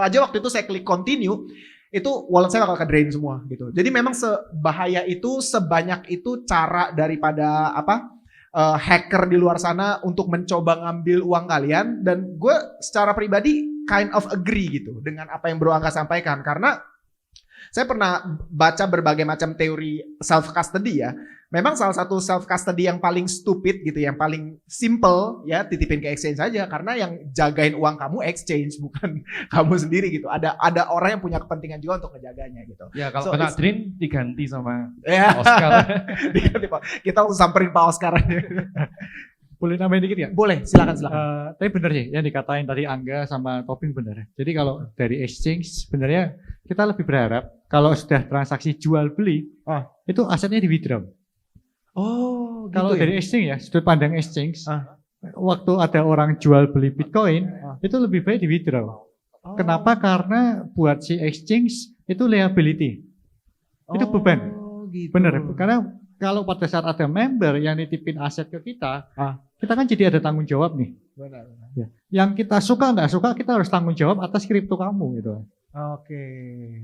[SPEAKER 2] aja waktu itu saya klik continue, itu wallet saya bakal ke-drain semua gitu. Jadi memang sebahaya itu, sebanyak itu cara daripada hacker di luar sana untuk mencoba ngambil uang kalian. Dan gue secara pribadi kind of agree gitu dengan apa yang Bro Angga sampaikan, karena saya pernah baca berbagai macam teori self custody ya. Memang salah satu self custody yang paling stupid gitu, yang paling simple ya, titipin ke exchange saja, karena yang jagain uang kamu exchange, bukan kamu sendiri gitu. Ada orang yang punya kepentingan juga untuk ngejaganya gitu.
[SPEAKER 3] Ya kalau kena drain diganti sama
[SPEAKER 2] ya.
[SPEAKER 3] Oscar.
[SPEAKER 2] Diganti, Pak. Kita harus samperin Pak Oscar.
[SPEAKER 1] Boleh nambahin dikit ya?
[SPEAKER 2] Boleh, silakan.
[SPEAKER 1] Tapi benar sih yang dikatain tadi Angga sama Toping benar. Jadi kalau dari exchange sebenarnya kita lebih berharap kalau sudah transaksi jual beli, itu asetnya di withdraw.
[SPEAKER 2] Oh, gitu.
[SPEAKER 1] Kalau
[SPEAKER 2] ya?
[SPEAKER 1] dari exchange ya, sudut pandang exchange, waktu ada orang jual beli Bitcoin, itu lebih baik di withdraw. Kenapa? Karena buat si exchange itu liability, itu beban.
[SPEAKER 2] Gitu.
[SPEAKER 1] Benar, karena kalau pada saat ada member yang nitipin aset ke kita, kita kan jadi ada tanggung jawab nih.
[SPEAKER 2] Benar.
[SPEAKER 1] Ya. Yang kita suka nggak suka, kita harus tanggung jawab atas kripto kamu gitu.
[SPEAKER 2] Oke.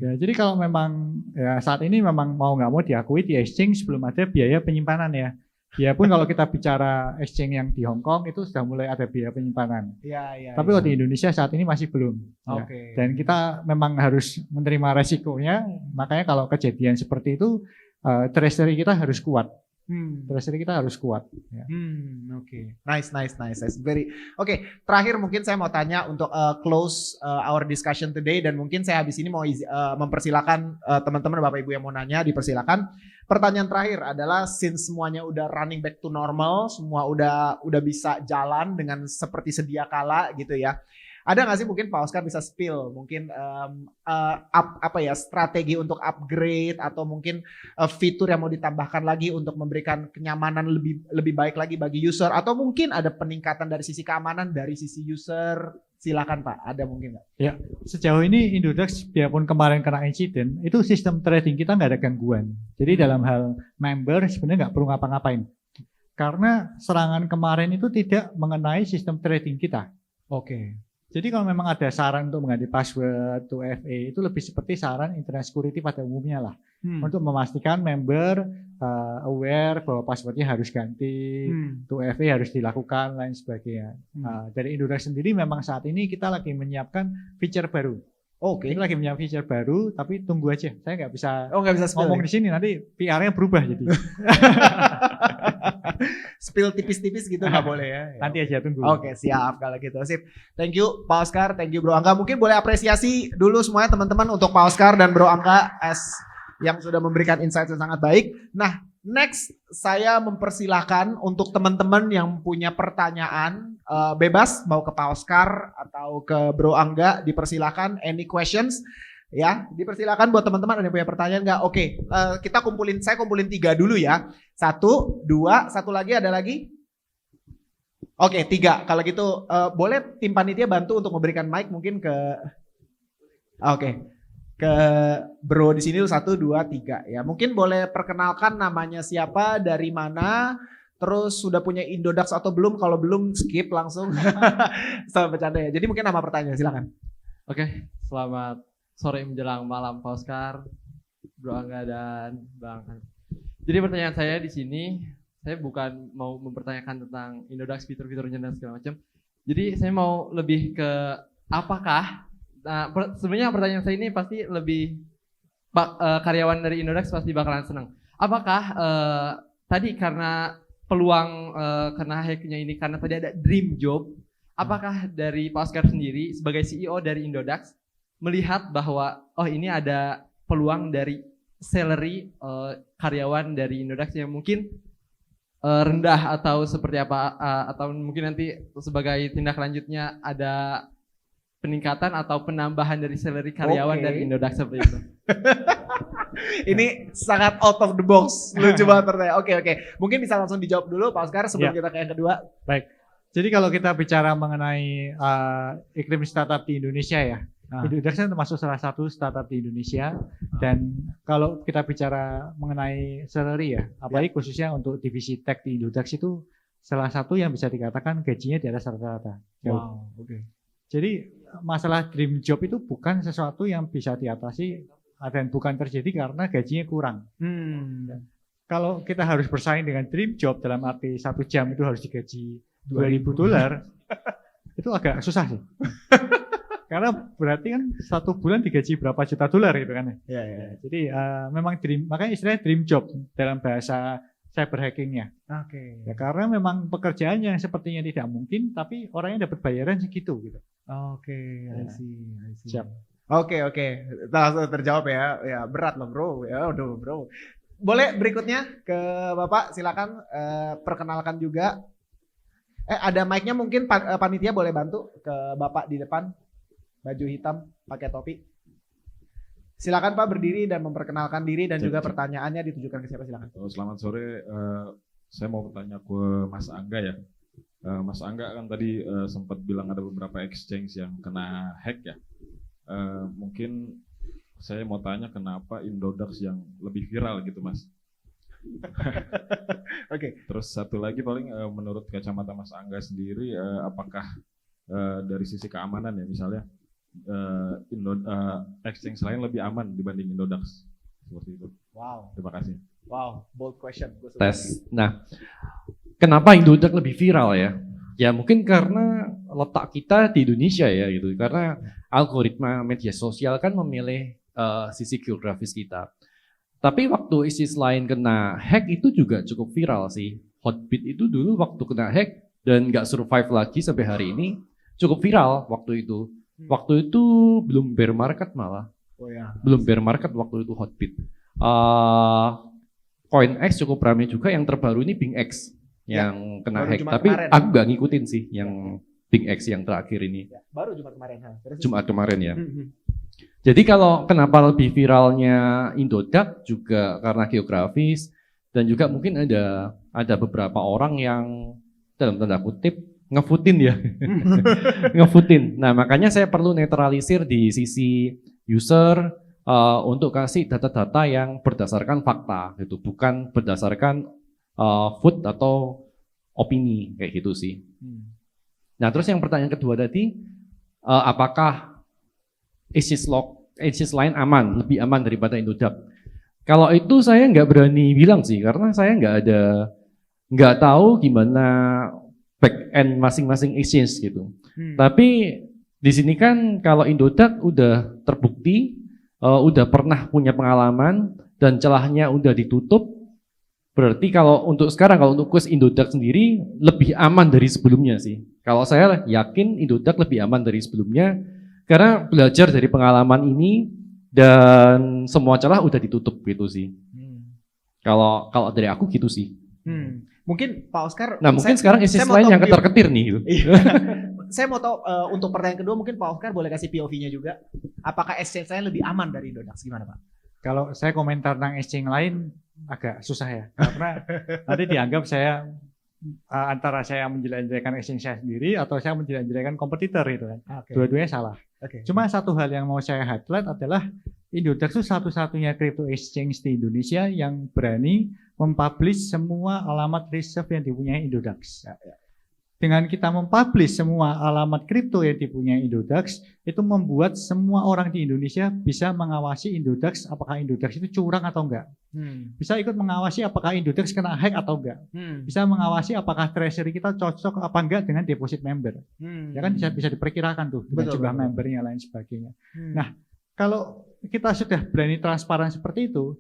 [SPEAKER 1] Ya, jadi kalau memang ya saat ini memang mau nggak mau diakui di exchange belum ada biaya penyimpanan ya. Ya pun kalau kita bicara exchange yang di Hong Kong itu sudah mulai ada biaya penyimpanan.
[SPEAKER 2] Iya.
[SPEAKER 1] Tapi kalau di Indonesia saat ini masih belum.
[SPEAKER 2] Oke.
[SPEAKER 1] Dan kita memang harus menerima resikonya. Makanya kalau kejadian seperti itu, treasury kita harus kuat. Treasury kita harus kuat. Ya.
[SPEAKER 2] Oke. Nice. Oke, terakhir mungkin saya mau tanya untuk close our discussion today, dan mungkin saya habis ini mau mempersilakan teman-teman Bapak Ibu yang mau nanya, dipersilakan. Pertanyaan terakhir adalah, since semuanya udah running back to normal, semua udah bisa jalan dengan seperti sedia kala gitu ya. Ada nggak sih mungkin Pak Oscar bisa spill mungkin strategi untuk upgrade atau mungkin fitur yang mau ditambahkan lagi untuk memberikan kenyamanan lebih baik lagi bagi user, atau mungkin ada peningkatan dari sisi keamanan dari sisi user? Silakan Pak, ada mungkin nggak?
[SPEAKER 1] Ya, sejauh ini Indodax biarpun kemarin kena insiden, itu sistem trading kita nggak ada gangguan. Jadi dalam hal member sebenarnya nggak perlu ngapa-ngapain. Karena serangan kemarin itu tidak mengenai sistem trading kita.
[SPEAKER 2] Oke.
[SPEAKER 1] Jadi kalau memang ada saran untuk mengganti password 2FA, itu lebih seperti saran internet security pada umumnya lah. Untuk memastikan member aware bahwa passwordnya harus ganti, 2FA harus dilakukan, lain sebagainya. Dari Indodax sendiri memang saat ini kita lagi menyiapkan feature baru.
[SPEAKER 2] Oke.
[SPEAKER 1] Kita lagi menyiapkan feature baru, tapi tunggu aja. Saya nggak bisa ngomong
[SPEAKER 2] spill
[SPEAKER 1] di sini, nanti PR-nya berubah jadi.
[SPEAKER 2] Spill tipis-tipis gitu nggak boleh ya.
[SPEAKER 1] Nanti aja tunggu.
[SPEAKER 2] Oke, siap kalau gitu. Sip. Thank you Pak Oscar, thank you Bro Angga. Mungkin boleh apresiasi dulu semuanya teman-teman untuk Pak Oscar dan Bro Angga yang sudah memberikan insight yang sangat baik. Nah, next saya mempersilahkan untuk teman-teman yang punya pertanyaan bebas mau ke Pak Oscar atau ke Bro Angga, dipersilakan. Any questions? Ya, dipersilakan buat teman-teman ada yang punya pertanyaan nggak? Oke, saya kumpulin 3 dulu ya. 1, 2, satu lagi, ada lagi? Oke, 3. Kalau gitu boleh tim panitia bantu untuk memberikan mic mungkin ke ke Bro di sini 1, 2, 3 ya. Mungkin boleh perkenalkan namanya siapa, dari mana, terus sudah punya Indodax atau belum? Kalau belum skip langsung. Sama bercanda ya. Jadi mungkin nama pertanyaan, silakan.
[SPEAKER 4] Oke, selamat sore menjelang malam Pak Oscar, Bro Angga dan Bang. Jadi pertanyaan saya di sini, saya bukan mau mempertanyakan tentang Indodax fitur-fiturnya dan segala macam. Jadi saya mau lebih ke apakah, sebenarnya pertanyaan saya ini pasti lebih karyawan dari Indodax pasti bakalan senang. Apakah tadi karena peluang kena hacknya ini karena tadi ada dream job, apakah dari Pak Oscar sendiri sebagai CEO dari Indodax melihat bahwa ini ada peluang dari salary karyawan dari Indodax yang mungkin rendah atau seperti apa, atau mungkin nanti sebagai tindak lanjutnya ada peningkatan atau penambahan dari salary karyawan dari Indodax seperti itu.
[SPEAKER 2] Ini sangat out of the box, lucu banget pertanyaan. Oke. Mungkin bisa langsung dijawab dulu Pak Oscar sebelum kita ke yang kedua.
[SPEAKER 1] Baik. Jadi kalau kita bicara mengenai iklim startup di Indonesia ya, Indodax termasuk salah satu startup di Indonesia, dan kalau kita bicara mengenai salary ya, apalagi khususnya untuk divisi tech di Indodax itu salah satu yang bisa dikatakan gajinya di atas rata-rata.
[SPEAKER 2] Wow, oke.
[SPEAKER 1] Jadi masalah dream job itu bukan sesuatu yang bisa diatasi dan bukan terjadi karena gajinya kurang. Kalau kita harus bersaing dengan dream job dalam arti 1 jam itu harus digaji $2,000, itu agak susah sih. Karena berarti kan 1 bulan digaji berapa juta dolar gitu kan ya. Jadi memang dream, makanya istilahnya dream job dalam bahasa cyber hackingnya.
[SPEAKER 2] Oke.
[SPEAKER 1] Ya, karena memang pekerjaan yang sepertinya tidak mungkin, tapi orangnya dapat bayaran segitu gitu.
[SPEAKER 2] Oke, I see.
[SPEAKER 1] Siap.
[SPEAKER 2] Oke. Langsung terjawab ya. Ya berat loh bro. Ya udah bro. Boleh berikutnya ke Bapak, silakan perkenalkan juga. Ada mic-nya mungkin panitia boleh bantu ke Bapak di depan. Baju hitam, pakai topi. Silakan Pak berdiri dan memperkenalkan diri dan juga pertanyaannya ditujukan ke siapa, silakan.
[SPEAKER 5] Selamat sore, saya mau bertanya ke Mas Angga ya. Mas Angga kan tadi sempat bilang ada beberapa exchange yang kena hack ya. Mungkin saya mau tanya kenapa Indodax yang lebih viral gitu Mas.
[SPEAKER 2] Oke.
[SPEAKER 5] Terus satu lagi paling menurut kacamata Mas Angga sendiri, apakah dari sisi keamanan ya misalnya exchange lain lebih aman dibanding Indodax seperti itu.
[SPEAKER 2] Wow.
[SPEAKER 5] Terima kasih.
[SPEAKER 2] Wow, bold question.
[SPEAKER 3] Tes. Nah, kenapa Indodax lebih viral ya? Ya mungkin karena letak kita di Indonesia ya gitu. Karena algoritma media sosial kan memilih sisi geografis kita. Tapi waktu ISIS lain kena hack itu juga cukup viral sih. Hotbit itu dulu waktu kena hack dan nggak survive lagi sampai hari ini cukup viral waktu itu. Waktu itu belum bear market malah.
[SPEAKER 2] Oh ya.
[SPEAKER 3] Belum bear market waktu itu Hotbit. CoinX cukup ramai juga, yang terbaru ini BingX yang kena
[SPEAKER 2] baru
[SPEAKER 3] hack.
[SPEAKER 2] Jumat
[SPEAKER 3] Tapi
[SPEAKER 2] kemarin.
[SPEAKER 3] aku nggak ngikutin sih yang BingX yang terakhir ini.
[SPEAKER 2] Ya, baru Jumat kemarin.
[SPEAKER 3] Jumat kemarin ya. Jadi kalau kenapa lebih viralnya Indodax juga karena geografis dan juga mungkin ada beberapa orang yang dalam tanda kutip ngefutin ya. Ngefutin. Nah, makanya saya perlu netralisir di sisi user untuk kasih data-data yang berdasarkan fakta gitu, bukan berdasarkan food atau opini kayak gitu sih. Nah, terus yang pertanyaan kedua tadi, apakah ISIS lain aman, lebih aman daripada Indodax? Kalau itu saya nggak berani bilang sih, karena saya nggak tahu gimana back end masing-masing ISIS gitu. Tapi di sini kan kalau Indodax udah terbukti, udah pernah punya pengalaman dan celahnya udah ditutup, berarti kalau untuk sekarang, kalau untuk kuis Indodax sendiri lebih aman dari sebelumnya sih. Kalau saya yakin Indodax lebih aman dari sebelumnya karena belajar dari pengalaman ini dan semua celah udah ditutup gitu sih. Kalau dari aku gitu sih.
[SPEAKER 2] Mungkin Pak Oscar.
[SPEAKER 3] Nah mungkin sekarang ISIS lain yang ketar-ketir nih gitu.
[SPEAKER 2] Saya mau tahu untuk pertanyaan kedua mungkin Pak Oscar boleh kasih POV-nya juga. Apakah exchange lain lebih aman dari Indodax? Gimana Pak?
[SPEAKER 1] Kalau saya komentar tentang exchange lain agak susah ya, karena nanti dianggap saya antara saya menjelajahkan exchange saya sendiri atau saya menjelajahkan kompetitor gitu kan. Dua-duanya salah. Cuma satu hal yang mau saya highlight adalah Indodax itu satu-satunya crypto exchange di Indonesia yang berani mempublish semua alamat reserve yang dipunyai Indodax. Dengan kita mempublish semua alamat kripto yang dipunyai Indodax, itu membuat semua orang di Indonesia bisa mengawasi Indodax, apakah Indodax itu curang atau enggak. Bisa ikut mengawasi apakah Indodax kena hack atau enggak. Bisa mengawasi apakah treasury kita cocok apa enggak dengan deposit member. Ya kan bisa diperkirakan tuh dengan jumlah membernya lain sebagainya. Nah, kalau kita sudah berani transparan seperti itu,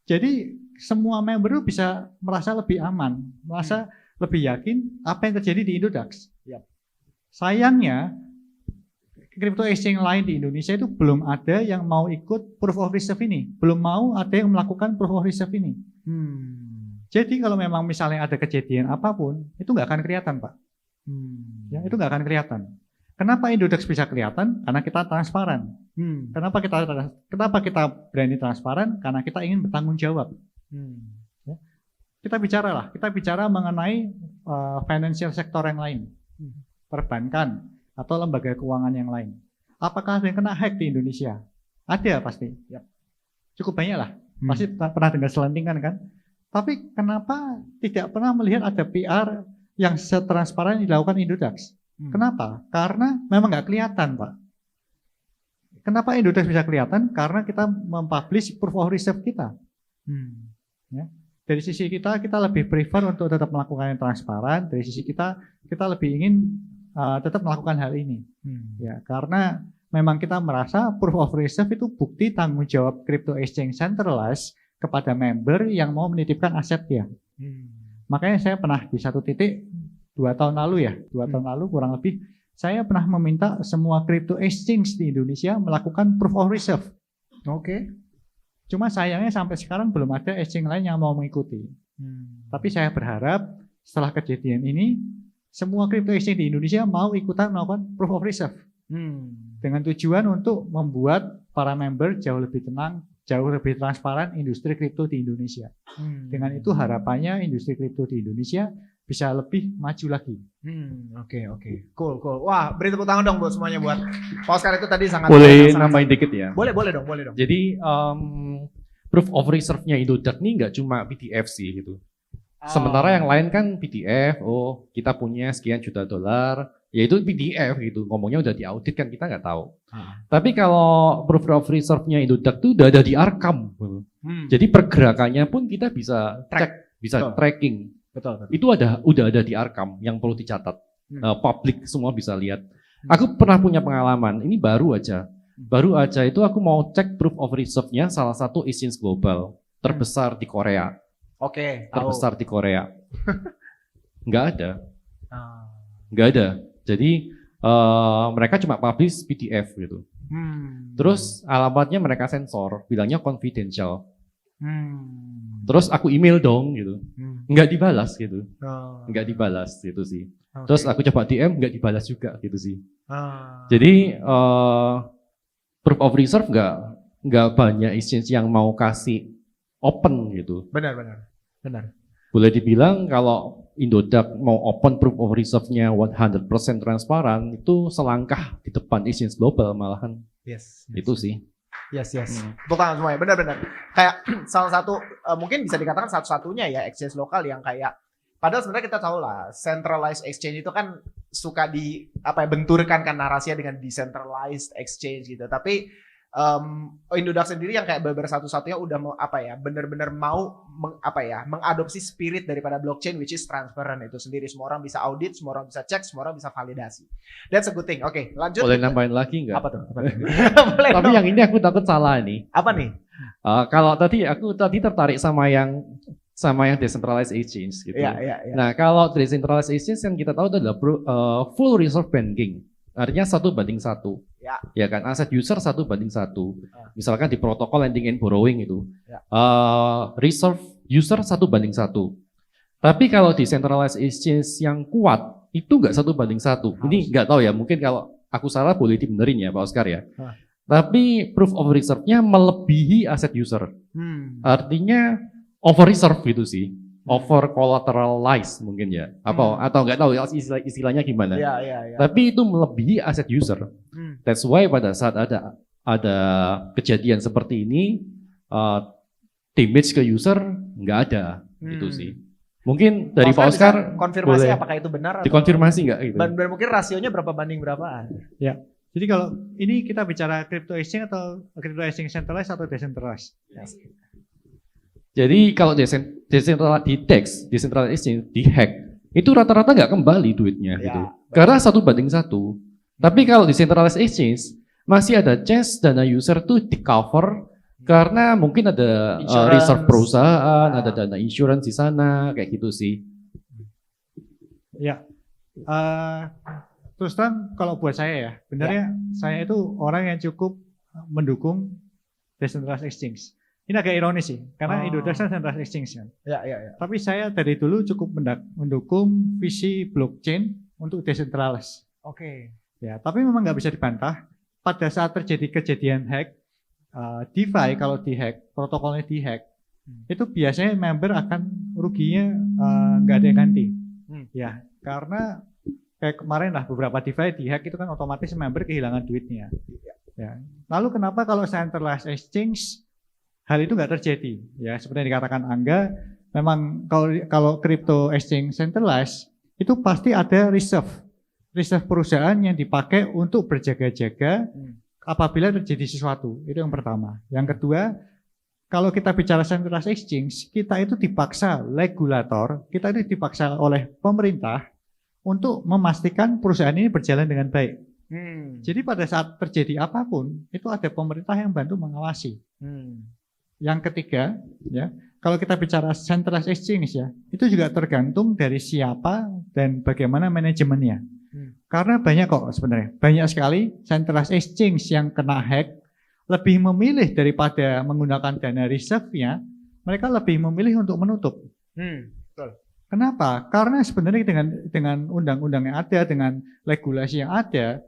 [SPEAKER 1] jadi semua member itu bisa merasa lebih aman, merasa lebih yakin apa yang terjadi di Indodax. Sayangnya, crypto exchange lain di Indonesia itu belum ada yang mau ikut proof of reserve ini. Belum mau ada yang melakukan proof of reserve ini. Jadi kalau memang misalnya ada kejadian apapun, itu nggak akan kelihatan, Pak. Ya, itu nggak akan kelihatan. Kenapa Indodax bisa kelihatan? Karena kita transparan. Kenapa kita berani transparan? Karena kita ingin bertanggung jawab. Kita bicara mengenai financial sector yang lain, perbankan atau lembaga keuangan yang lain. Apakah ada yang kena hack di Indonesia? Ada pasti. Cukup banyak lah. Pasti pernah dengar selentingan kan? Tapi kenapa tidak pernah melihat ada PR yang setransparan dilakukan Indodax? Kenapa? Karena memang nggak kelihatan, Pak. Kenapa Indodax bisa kelihatan? Karena kita mempublish proof of reserve kita. Ya. Dari sisi kita lebih prefer untuk tetap melakukan yang transparan. Dari sisi kita lebih ingin tetap melakukan hal ini. Ya, karena memang kita merasa proof of reserve itu bukti tanggung jawab crypto exchange centralized kepada member yang mau menitipkan asetnya. Makanya saya pernah di satu titik 2 tahun lalu kurang lebih, saya pernah meminta semua crypto exchange di Indonesia melakukan proof of reserve. Cuma sayangnya sampai sekarang belum ada exchange lain yang mau mengikuti. Tapi saya berharap setelah kejadian ini, semua crypto exchange di Indonesia mau ikutan melakukan proof of reserve. Dengan tujuan untuk membuat para member jauh lebih tenang, jauh lebih transparan industri kripto di Indonesia. Dengan itu harapannya industri kripto di Indonesia bisa lebih maju lagi.
[SPEAKER 2] Cool. Wah, beri tepuk tangan dong buat semuanya buat Pak Oscar itu tadi sangat.
[SPEAKER 3] Boleh nambahin dikit ya?
[SPEAKER 2] Boleh dong.
[SPEAKER 3] Jadi proof of reserve-nya Indodax ini nggak cuma PDF sih gitu. Sementara yang lain kan PDF, kita punya sekian juta dolar, ya itu PDF gitu. Ngomongnya udah diaudit kan kita nggak tahu. Tapi kalau proof of reserve-nya Indodax itu udah ada di Arkam. Jadi pergerakannya pun kita bisa cek, bisa tracking.
[SPEAKER 2] Betul.
[SPEAKER 3] Itu udah ada di Arkam yang perlu dicatat. Publik semua bisa lihat. Aku pernah punya pengalaman, ini baru aja itu aku mau cek proof of reserve-nya salah satu exchange global terbesar di Korea.
[SPEAKER 2] Oke,
[SPEAKER 3] Terbesar di Korea. Nggak ada.
[SPEAKER 2] Ah.
[SPEAKER 3] Nggak ada. Jadi mereka cuma publish PDF gitu. Terus alamatnya mereka sensor, bilangnya confidential. Terus aku email dong gitu. Nggak dibalas gitu. Nggak dibalas gitu sih. Terus aku coba DM, nggak dibalas juga gitu sih. Jadi proof of reserve nggak banyak exchange yang mau kasih open gitu.
[SPEAKER 2] Benar.
[SPEAKER 3] Boleh dibilang kalau Indodax mau open proof of reserve-nya 100% transparan, itu selangkah di depan exchange global malahan.
[SPEAKER 2] Yes.
[SPEAKER 3] Itu sih.
[SPEAKER 2] Yes. Tepuk tangan semuanya, benar. Kayak salah satu, mungkin bisa dikatakan satu-satunya ya exchange lokal yang kayak, padahal sebenarnya kita tahu lah, centralized exchange itu kan suka benturkan kan narasinya dengan decentralized exchange gitu. Tapi Indodax sendiri yang kayak benar satu-satunya udah mau benar-benar mau mengadopsi spirit daripada blockchain, which is transparent itu sendiri. Semua orang bisa audit, semua orang bisa cek, semua orang bisa validasi. That's a good thing. Oke, lanjut.
[SPEAKER 3] Boleh nambahin lagi nggak?
[SPEAKER 2] Apa tuh?
[SPEAKER 3] Boleh. Tapi yang ini aku takut salah nih.
[SPEAKER 2] Apa nih?
[SPEAKER 3] Kalau aku tadi tertarik sama yang decentralized exchange gitu.
[SPEAKER 2] Iya.
[SPEAKER 3] Nah, kalau decentralized exchange yang kita tahu itu adalah full reserve banking. Artinya 1:1. Ya kan, aset user 1:1. Misalkan di protokol lending and borrowing itu. Reserve user 1:1. Tapi kalau decentralized exchange yang kuat itu nggak 1:1. Ini nggak tahu ya, mungkin kalau aku salah boleh dibenerin ya Pak Oscar ya. Tapi proof of reserve-nya melebihi aset user. Artinya over reserve gitu sih. Over collateralized mungkin ya. Atau nggak tahu istilahnya gimana.
[SPEAKER 2] Iya.
[SPEAKER 3] Tapi itu melebihi aset user. That's why pada saat ada kejadian seperti ini, damage ke user nggak ada. Itu sih. Mungkin dari Pak Oscar
[SPEAKER 2] konfirmasi
[SPEAKER 3] boleh
[SPEAKER 2] apakah itu benar?
[SPEAKER 3] Dikonfirmasi nggak gitu?
[SPEAKER 2] Dan mungkin rasionya berapa banding berapaan?
[SPEAKER 1] Ya. Jadi kalau ini kita bicara crypto exchange atau crypto exchange centralized atau decentralized?
[SPEAKER 2] Yes.
[SPEAKER 3] Jadi kalau decentralized di DEX, decentralized exchange di hack, itu rata-rata nggak kembali duitnya gitu. Karena 1:1. Tapi kalau decentralized exchange masih ada chance dana user tuh di cover karena mungkin ada reserve perusahaan, ada dana insurance di sana, kayak gitu sih.
[SPEAKER 1] Ya. Terus terang kalau buat saya ya, benarnya saya itu orang yang cukup mendukung decentralized exchange. Ini agak ironis sih, karena Indodax kan centralized exchange kan.
[SPEAKER 2] Ya.
[SPEAKER 1] Tapi saya dari dulu cukup mendukung visi blockchain untuk decentralized.
[SPEAKER 2] Oke.
[SPEAKER 1] Ya, tapi memang nggak bisa dibantah. Pada saat terjadi kejadian hack, DeFi kalau dihack, protokolnya dihack, itu biasanya member akan ruginya nggak ada yang ganti. Ya, karena kayak kemarin lah beberapa DeFi dihack itu kan otomatis member kehilangan duitnya. Ya. Lalu kenapa kalau centralized exchange hal itu nggak terjadi? Ya, seperti yang dikatakan Angga, memang kalau crypto exchange centralized itu pasti ada reserve perusahaan yang dipakai untuk berjaga-jaga apabila terjadi sesuatu. Itu yang pertama. Yang kedua, kalau kita bicara centralized exchange, kita itu dipaksa regulator, kita itu dipaksa oleh pemerintah untuk memastikan perusahaan ini berjalan dengan baik. Jadi pada saat terjadi apapun, itu ada pemerintah yang bantu mengawasi. Yang ketiga, ya, kalau kita bicara centralized exchange ya, itu juga tergantung dari siapa dan bagaimana manajemennya. Karena banyak kok sebenarnya, banyak sekali centralized exchange yang kena hack, lebih memilih daripada menggunakan dana reserve-nya, mereka lebih memilih untuk menutup.
[SPEAKER 2] Betul.
[SPEAKER 1] Kenapa? Karena sebenarnya dengan undang-undang yang ada, dengan regulasi yang ada,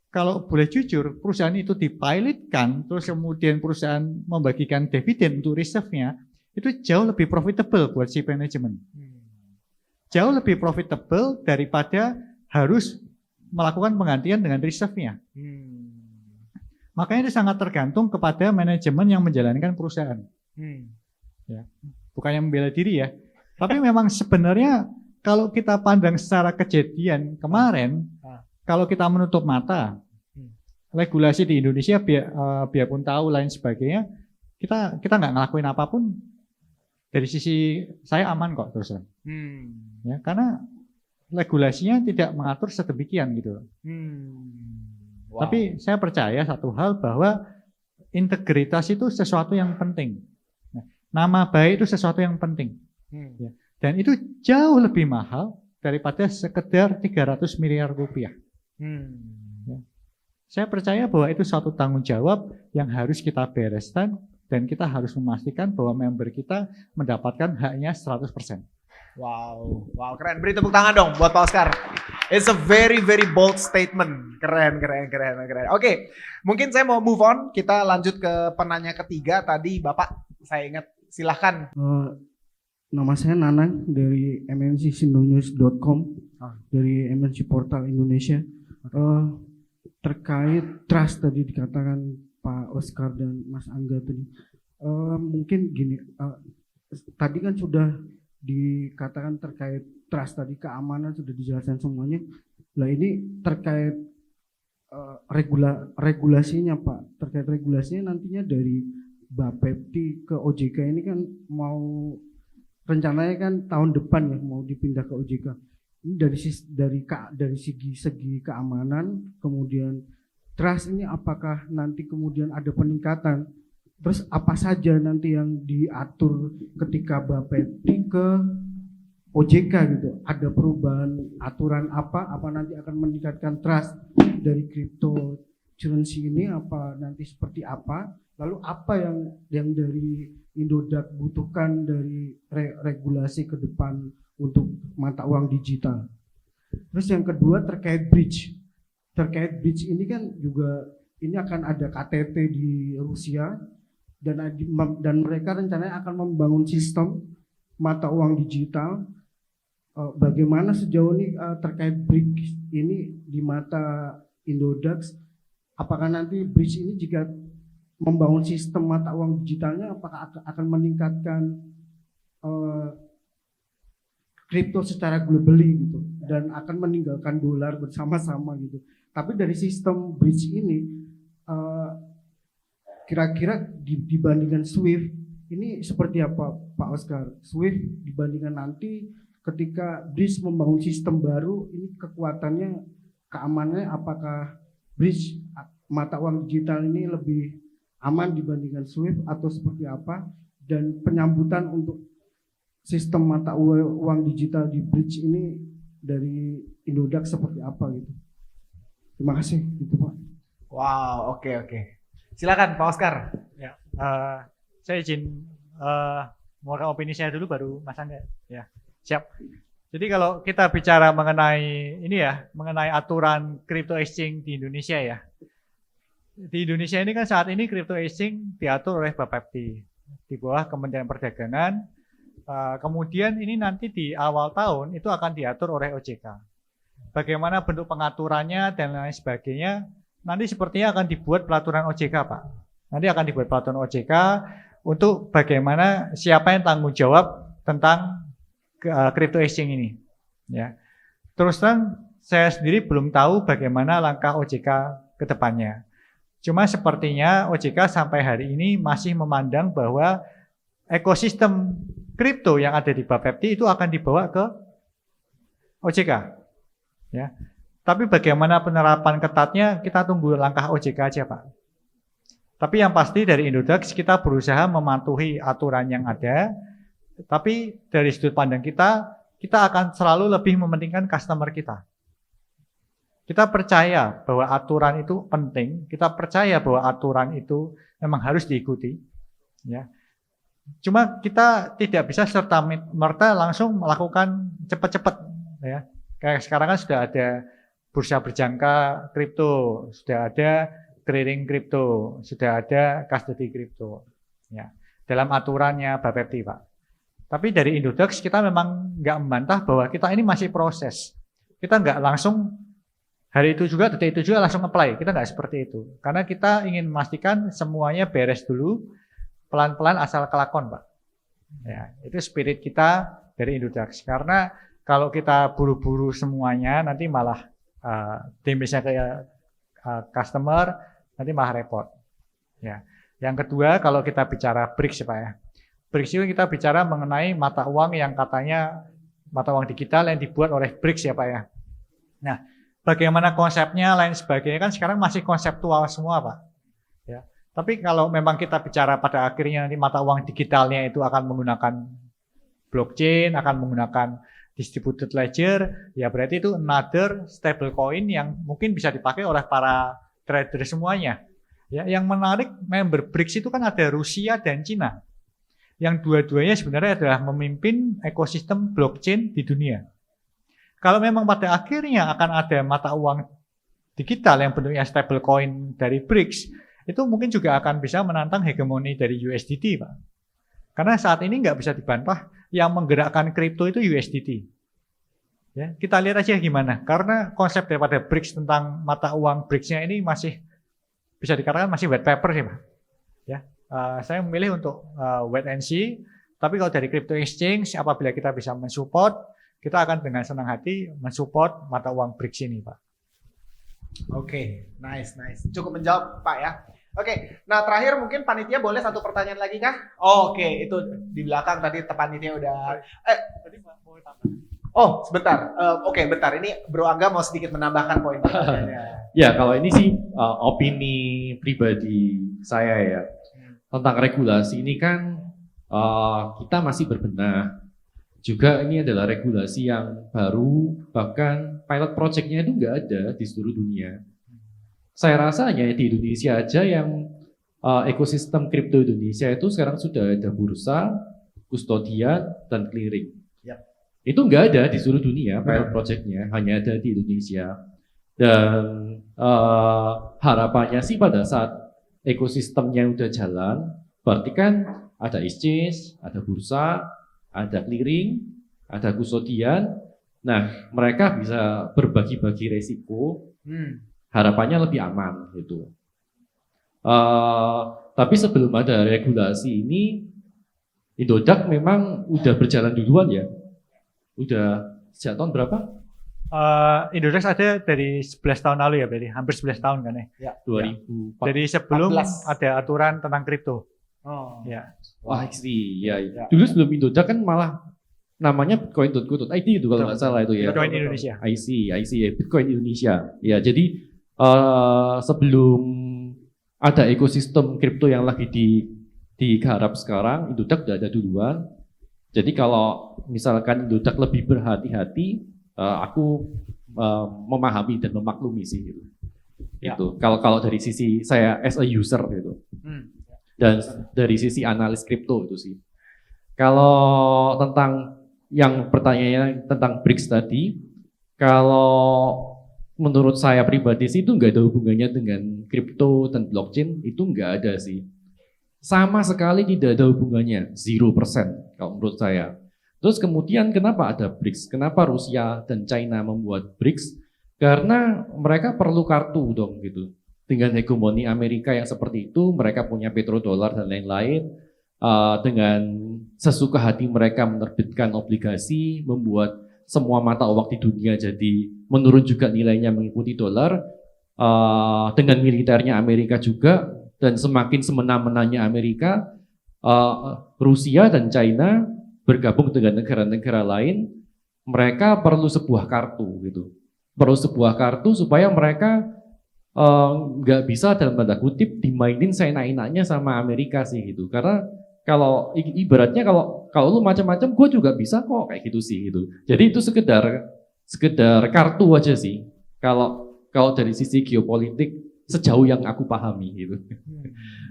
[SPEAKER 1] kalau boleh jujur, perusahaan itu dipilotkan, terus kemudian perusahaan membagikan dividen untuk reserve-nya, itu jauh lebih profitable buat si manajemen. Jauh lebih profitable daripada harus melakukan penggantian dengan reserve-nya. Makanya itu sangat tergantung kepada manajemen yang menjalankan perusahaan. Ya, bukannya membela diri ya. Tapi memang sebenarnya kalau kita pandang secara kejadian kemarin, kalau kita menutup mata, regulasi di Indonesia biarpun tahu lain sebagainya, kita nggak ngelakuin apapun, dari sisi saya aman kok terusan.
[SPEAKER 2] Hmm.
[SPEAKER 1] Ya, karena regulasinya tidak mengatur sedemikian gitu.
[SPEAKER 2] Wow.
[SPEAKER 1] Tapi saya percaya satu hal bahwa integritas itu sesuatu yang penting. Nah, nama baik itu sesuatu yang penting. Ya. Dan itu jauh lebih mahal daripada sekedar 300 miliar rupiah. Ya. Saya percaya bahwa itu suatu tanggung jawab yang harus kita bereskan dan kita harus memastikan bahwa member kita mendapatkan haknya 100%.
[SPEAKER 2] Wow, keren. Beri tepuk tangan dong buat Pak Oscar. It's a very bold statement. Keren. Oke, mungkin saya mau move on. Kita lanjut ke penanya ketiga. Tadi Bapak, saya ingat, silahkan.
[SPEAKER 6] Nama saya Nanang dari mncsindonews.com, dari MNC Portal Indonesia. Terkait trust tadi dikatakan Pak Oscar dan Mas Angga tadi. Mungkin gini, tadi kan sudah dikatakan terkait trust tadi, keamanan sudah dijelaskan semuanya. Nah ini terkait regulasinya Pak, terkait regulasinya nantinya dari Bapepti ke OJK ini kan mau rencananya kan tahun depan ya mau dipindah ke OJK. Ini dari segi keamanan, kemudian trust ini apakah nanti kemudian ada peningkatan? Terus apa saja nanti yang diatur ketika Bapepti ke OJK gitu? Ada perubahan aturan apa nanti akan meningkatkan trust dari cryptocurrency ini, apa nanti seperti apa? Lalu apa yang dari Indodax butuhkan dari regulasi ke depan untuk mata uang digital? Terus yang kedua terkait bridge. Terkait bridge ini kan juga ini akan ada KTT di Rusia dan mereka rencananya akan membangun sistem mata uang digital. Bagaimana sejauh ini terkait bridge ini di mata Indodax? Apakah nanti bridge ini jika membangun sistem mata uang digitalnya apakah akan meningkatkan kripto secara globally gitu dan akan meninggalkan dolar bersama-sama gitu. Tapi dari sistem bridge ini kira-kira dibandingkan SWIFT ini seperti apa Pak Oscar? SWIFT dibandingkan nanti ketika bridge membangun sistem baru ini kekuatannya, keamanannya, apakah bridge mata uang digital ini lebih aman dibandingkan SWIFT atau seperti apa? Dan penyambutan untuk sistem mata uang digital di bridge ini dari Indodax seperti apa gitu? Terima kasih gitu Pak.
[SPEAKER 2] Wow, oke. Silakan Pak Oscar.
[SPEAKER 1] Ya, saya izin mengeluarkan opini saya dulu baru Mas Angga. Ya, siap. Jadi kalau kita bicara mengenai ini ya, mengenai aturan crypto exchange di Indonesia ya. Di Indonesia ini kan saat ini crypto exchange diatur oleh Bapepti di bawah Kementerian Perdagangan. Kemudian ini nanti di awal tahun itu akan diatur oleh OJK. Bagaimana bentuk pengaturannya dan lain sebagainya, nanti sepertinya akan dibuat peraturan OJK Pak. Nanti akan dibuat peraturan OJK untuk bagaimana siapa yang tanggung jawab tentang crypto exchange ini. Ya. Terus terang saya sendiri belum tahu bagaimana langkah OJK ke depannya. Cuma sepertinya OJK sampai hari ini masih memandang bahwa ekosistem kripto yang ada di Bapepti itu akan dibawa ke OJK. Ya. Tapi bagaimana penerapan ketatnya kita tunggu langkah OJK aja Pak. Tapi yang pasti dari Indodax kita berusaha mematuhi aturan yang ada. Tapi dari sudut pandang kita akan selalu lebih mementingkan customer kita. Kita percaya bahwa aturan itu penting, kita percaya bahwa aturan itu memang harus diikuti. Ya. Cuma kita tidak bisa serta-merta langsung melakukan cepat-cepat. Ya. Kayak sekarang kan sudah ada bursa berjangka kripto, sudah ada clearing kripto, sudah ada custody kripto. Ya. Dalam aturannya Bapepti Pak. Tapi dari Indodax kita memang nggak membantah bahwa kita ini masih proses. Kita nggak langsung hari itu juga, detik itu juga langsung apply. Kita nggak seperti itu. Karena kita ingin memastikan semuanya beres dulu, pelan-pelan asal kelakon Pak. Ya, itu spirit kita dari Indodax. Karena kalau kita buru-buru semuanya, nanti malah damage-nya ke customer, nanti malah repot. Ya. Yang kedua, kalau kita bicara BRICS Pak ya. BRICS itu kita bicara mengenai mata uang yang katanya mata uang digital yang dibuat oleh BRICS ya Pak ya. Nah, bagaimana konsepnya lain sebagainya kan sekarang masih konseptual semua Pak. Ya. Tapi kalau memang kita bicara pada akhirnya nanti mata uang digitalnya itu akan menggunakan blockchain, akan menggunakan distributed ledger, ya berarti itu another stable coin yang mungkin bisa dipakai oleh para trader semuanya. Ya, yang menarik member BRICS itu kan ada Rusia dan Cina. Yang dua-duanya sebenarnya adalah memimpin ekosistem blockchain di dunia. Kalau memang pada akhirnya akan ada mata uang digital yang bentuknya stable coin dari BRICS, itu mungkin juga akan bisa menantang hegemoni dari USDT, Pak. Karena saat ini nggak bisa dibantah, yang menggerakkan kripto itu USDT. Ya, kita lihat aja gimana. Karena konsep daripada BRICS tentang mata uang BRICS-nya ini masih bisa dikatakan masih white paper sih, Pak. Ya, saya memilih untuk wait and see. Tapi kalau dari crypto exchange, apabila kita bisa mensupport, kita akan dengan senang hati mensupport mata uang BRICS ini, Pak.
[SPEAKER 2] Oke, nice. Cukup menjawab, Pak ya. Oke, nah terakhir mungkin panitia boleh satu pertanyaan lagi kah? Oke, itu di belakang tadi panitia udah. Oh, sebentar. Oke, bentar. Ini Bro Angga mau sedikit menambahkan poin pertanyaannya.
[SPEAKER 3] Ya, kalau ini sih opini pribadi saya ya. Tentang regulasi ini kan kita masih berbenah. Juga ini adalah regulasi yang baru, bahkan pilot project-nya itu nggak ada di seluruh dunia. Saya rasa hanya di Indonesia aja yang ekosistem kripto Indonesia itu sekarang sudah ada bursa, kustodian, dan clearing.
[SPEAKER 2] Yep.
[SPEAKER 3] Itu nggak ada di seluruh dunia pilot project-nya, hanya ada di Indonesia. Dan harapannya sih pada saat ekosistemnya udah jalan, berarti kan ada exchange, ada bursa, ada clearing, ada kustodian. Nah, mereka bisa berbagi-bagi resiko. Harapannya lebih aman gitu. Tapi sebelum ada regulasi ini, Indodax memang udah berjalan duluan ya. Udah sejak tahun berapa?
[SPEAKER 1] Indodax ada dari 11 tahun lalu ya, berarti hampir 11 tahun kan ya.
[SPEAKER 3] 2014.
[SPEAKER 1] Jadi sebelum
[SPEAKER 2] 14.
[SPEAKER 1] ada aturan tentang kripto.
[SPEAKER 2] Oh.
[SPEAKER 1] Ya.
[SPEAKER 3] Wah, iya. Dulu sebelum Indodax kan malah namanya bitcoin.co.id itu kalau nggak salah itu ya.
[SPEAKER 1] Bitcoin Indonesia.
[SPEAKER 3] I see ya, Bitcoin Indonesia. Ya, jadi sebelum ada ekosistem kripto yang lagi digarap sekarang, Indodax udah ada duluan. Jadi kalau misalkan Indodax lebih berhati-hati, aku memahami dan memaklumi sih gitu.
[SPEAKER 2] Ya.
[SPEAKER 3] Itu kalau dari sisi saya as a user gitu. Dan dari sisi analis kripto itu sih. Kalau tentang yang pertanyaannya tentang BRICS tadi, kalau menurut saya pribadi sih itu nggak ada hubungannya dengan kripto dan blockchain, itu nggak ada sih. Sama sekali tidak ada hubungannya, 0% kalau menurut saya. Terus kemudian kenapa ada BRICS? Kenapa Rusia dan China membuat BRICS? Karena mereka perlu kartu dong gitu. Dengan hegemoni Amerika yang seperti itu, mereka punya petrodolar dan lain-lain. Dengan sesuka hati mereka menerbitkan obligasi, membuat semua mata uang di dunia jadi menurun juga nilainya mengikuti dolar. Dengan militernya Amerika juga, dan semakin semena-menanya Amerika, Rusia dan China bergabung dengan negara-negara lain, mereka perlu sebuah kartu gitu. Perlu sebuah kartu supaya mereka nggak bisa dalam tanda kutip dimainin seenak-enaknya sama Amerika sih gitu. Karena kalau ibaratnya kalau lu macam-macam, gue juga bisa kok kayak gitu sih gitu. Jadi itu sekedar kartu aja sih. Kalau dari sisi geopolitik sejauh yang aku pahami gitu.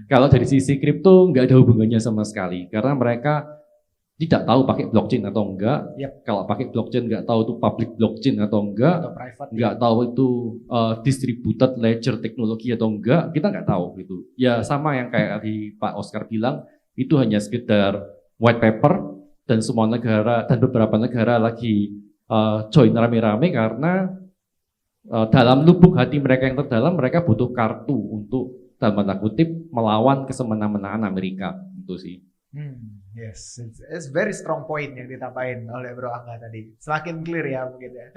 [SPEAKER 3] Kalau dari sisi kripto nggak ada hubungannya sama sekali karena mereka tidak tahu pakai blockchain atau enggak. Kalau pakai blockchain nggak tahu itu public blockchain atau enggak, nggak tahu itu distributed ledger teknologi atau enggak, kita nggak tahu gitu. Ya sama yang kayak tadi Pak Oscar bilang, itu hanya sekedar white paper dan semua negara dan beberapa negara lagi join rame-rame karena dalam lubuk hati mereka yang terdalam mereka butuh kartu untuk dalam tanda kutip melawan kesemena-menaan Amerika itu sih.
[SPEAKER 2] Yes, it's very strong point yang ditambahin oleh Bro Angga tadi. Semakin clear ya mungkin ya.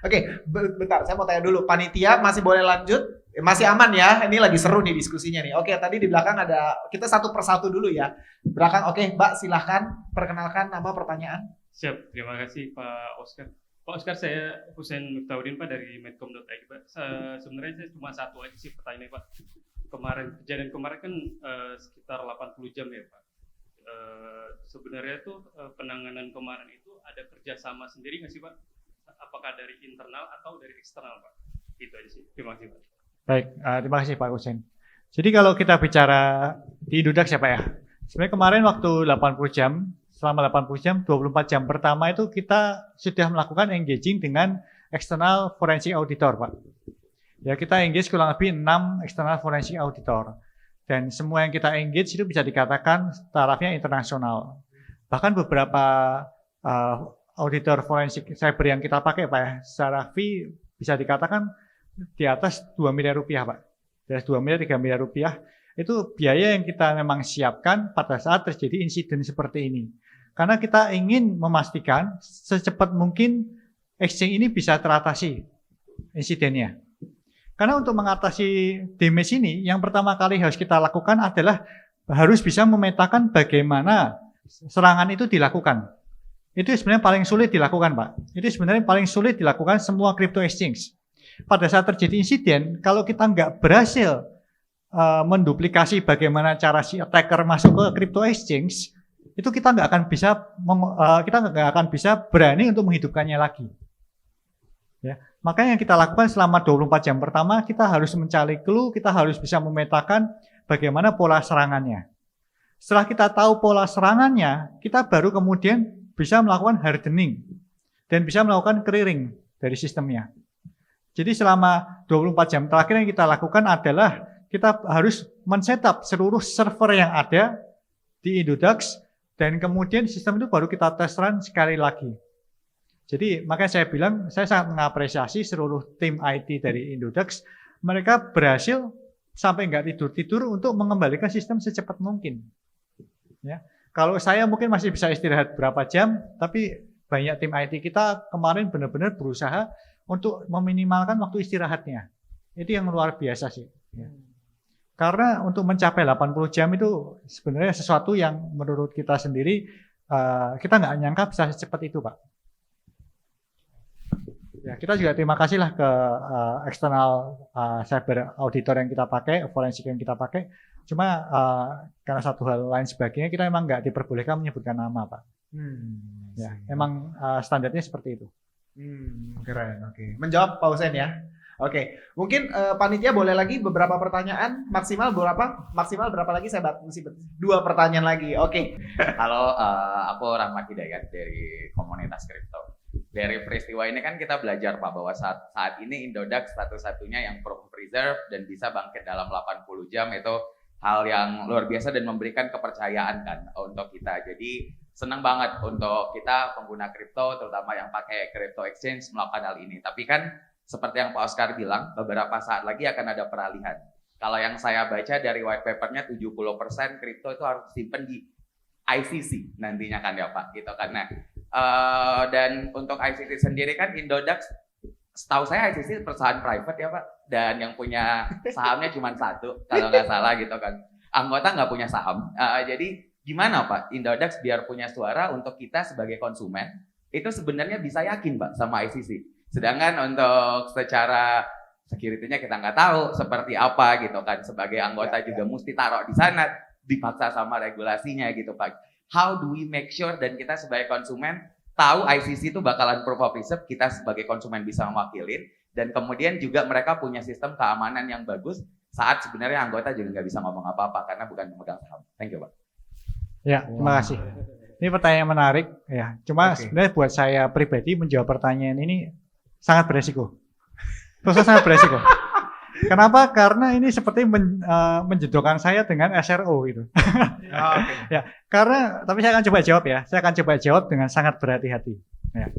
[SPEAKER 2] Oke, bentar, saya mau tanya dulu. Panitia masih boleh lanjut? Masih aman ya? Ini lagi seru nih diskusinya nih. Oke, tadi di belakang ada, kita satu persatu dulu ya. Belakang, oke, Mbak silahkan perkenalkan nama pertanyaan.
[SPEAKER 7] Siap, terima kasih Pak Oscar. Pak Oscar, saya Husain Miftahudin Pak dari Medcom.id Pak. Sebenarnya saya cuma satu aja sih pertanyaan Pak. Kejadian kemarin kan sekitar 80 jam ya Pak. Sebenarnya tuh penanganan kemarin itu ada kerjasama sendiri nggak sih Pak? Apakah dari internal atau dari eksternal Pak? Itu aja sih. Terima kasih Pak.
[SPEAKER 1] Baik, terima kasih Pak Husain. Jadi kalau kita bicara di Indodax ya Pak ya, sebenarnya kemarin waktu 80 jam, selama 80 jam, 24 jam pertama itu kita sudah melakukan engaging dengan eksternal forensik auditor Pak. Ya kita engage kurang lebih 6 eksternal forensik auditor. Dan semua yang kita engage itu bisa dikatakan tarafnya internasional. Bahkan beberapa auditor forensik cyber yang kita pakai Pak ya, secara fee bisa dikatakan di atas 2 miliar rupiah Pak. Dari 2 miliar, 3 miliar rupiah. Itu biaya yang kita memang siapkan pada saat terjadi insiden seperti ini. Karena kita ingin memastikan secepat mungkin exchange ini bisa teratasi insidennya. Karena untuk mengatasi damage ini, yang pertama kali harus kita lakukan adalah harus bisa memetakan bagaimana serangan itu dilakukan. Itu sebenarnya paling sulit dilakukan, Pak. Itu sebenarnya paling sulit dilakukan semua crypto exchange. Pada saat terjadi insiden, kalau kita nggak berhasil menduplikasi bagaimana cara si attacker masuk ke crypto exchange, itu kita nggak akan bisa berani untuk menghidupkannya lagi. Ya, makanya yang kita lakukan selama 24 jam pertama, kita harus mencari clue, kita harus bisa memetakan bagaimana pola serangannya. Setelah kita tahu pola serangannya, kita baru kemudian bisa melakukan hardening dan bisa melakukan clearing dari sistemnya. Jadi selama 24 jam terakhir yang kita lakukan adalah kita harus men-setup seluruh server yang ada di Indodax dan kemudian sistem itu baru kita test run sekali lagi. Jadi makanya saya bilang saya sangat mengapresiasi seluruh tim IT dari Indodax. Mereka berhasil sampai nggak tidur-tidur untuk mengembalikan sistem secepat mungkin. Ya, kalau saya mungkin masih bisa istirahat berapa jam, tapi banyak tim IT kita kemarin benar-benar berusaha untuk meminimalkan waktu istirahatnya. Itu yang luar biasa sih. Ya. Karena untuk mencapai 80 jam itu sebenarnya sesuatu yang menurut kita sendiri kita nggak nyangka bisa secepat itu, Pak. Ya, kita juga terima kasih lah ke eksternal cyber auditor yang kita pakai, forensik yang kita pakai. Cuma karena satu hal lain sebagainya kita memang nggak diperbolehkan menyebutkan nama, Pak. Ya, emang standarnya seperti itu.
[SPEAKER 2] Keren, oke. Menjawab Pak Husain ya. Oke, mungkin panitia boleh lagi beberapa pertanyaan, maksimal berapa? Maksimal berapa lagi? Saya mesti 2 pertanyaan lagi. Oke.
[SPEAKER 8] Halo, aku Rahmat Hidayat dari komunitas kripto. Dari peristiwa ini kan kita belajar Pak bahwa saat ini Indodax satu-satunya yang proof of reserve dan bisa bangkit dalam 80 jam itu hal yang luar biasa dan memberikan kepercayaan kan untuk kita. Jadi senang banget untuk kita pengguna kripto terutama yang pakai crypto exchange melakukan hal ini. Tapi kan seperti yang Pak Oscar bilang beberapa saat lagi akan ada peralihan. Kalau yang saya baca dari white papernya 70% kripto itu harus disimpan di ICC nantinya kan ya Pak gitu kan. Nah, dan untuk ICC sendiri kan Indodax setahu saya ICC perusahaan private ya Pak dan yang punya sahamnya cuma 1 kalau nggak salah gitu kan, anggota nggak punya saham. Jadi gimana Pak Indodax biar punya suara untuk kita sebagai konsumen itu sebenarnya bisa yakin Pak sama ICC, sedangkan untuk secara security-nya kita nggak tahu seperti apa gitu kan, sebagai anggota juga mesti taruh di sana dipaksa sama regulasinya gitu Pak. How do we make sure dan kita sebagai konsumen tahu ICC itu bakalan proof of reserve, kita sebagai konsumen bisa mewakilin, dan kemudian juga mereka punya sistem keamanan yang bagus saat sebenarnya anggota juga nggak bisa ngomong apa-apa karena bukan pemegang saham. Thank you Pak.
[SPEAKER 1] Ya, terima kasih. Ini pertanyaan menarik ya. Cuma sebenarnya buat saya pribadi menjawab pertanyaan ini sangat beresiko. Terus sangat beresiko. Kenapa? Karena ini seperti menjedokkan saya dengan SRO gitu. Ya, karena tapi saya akan coba jawab ya. Saya akan coba jawab dengan sangat berhati-hati. Ya.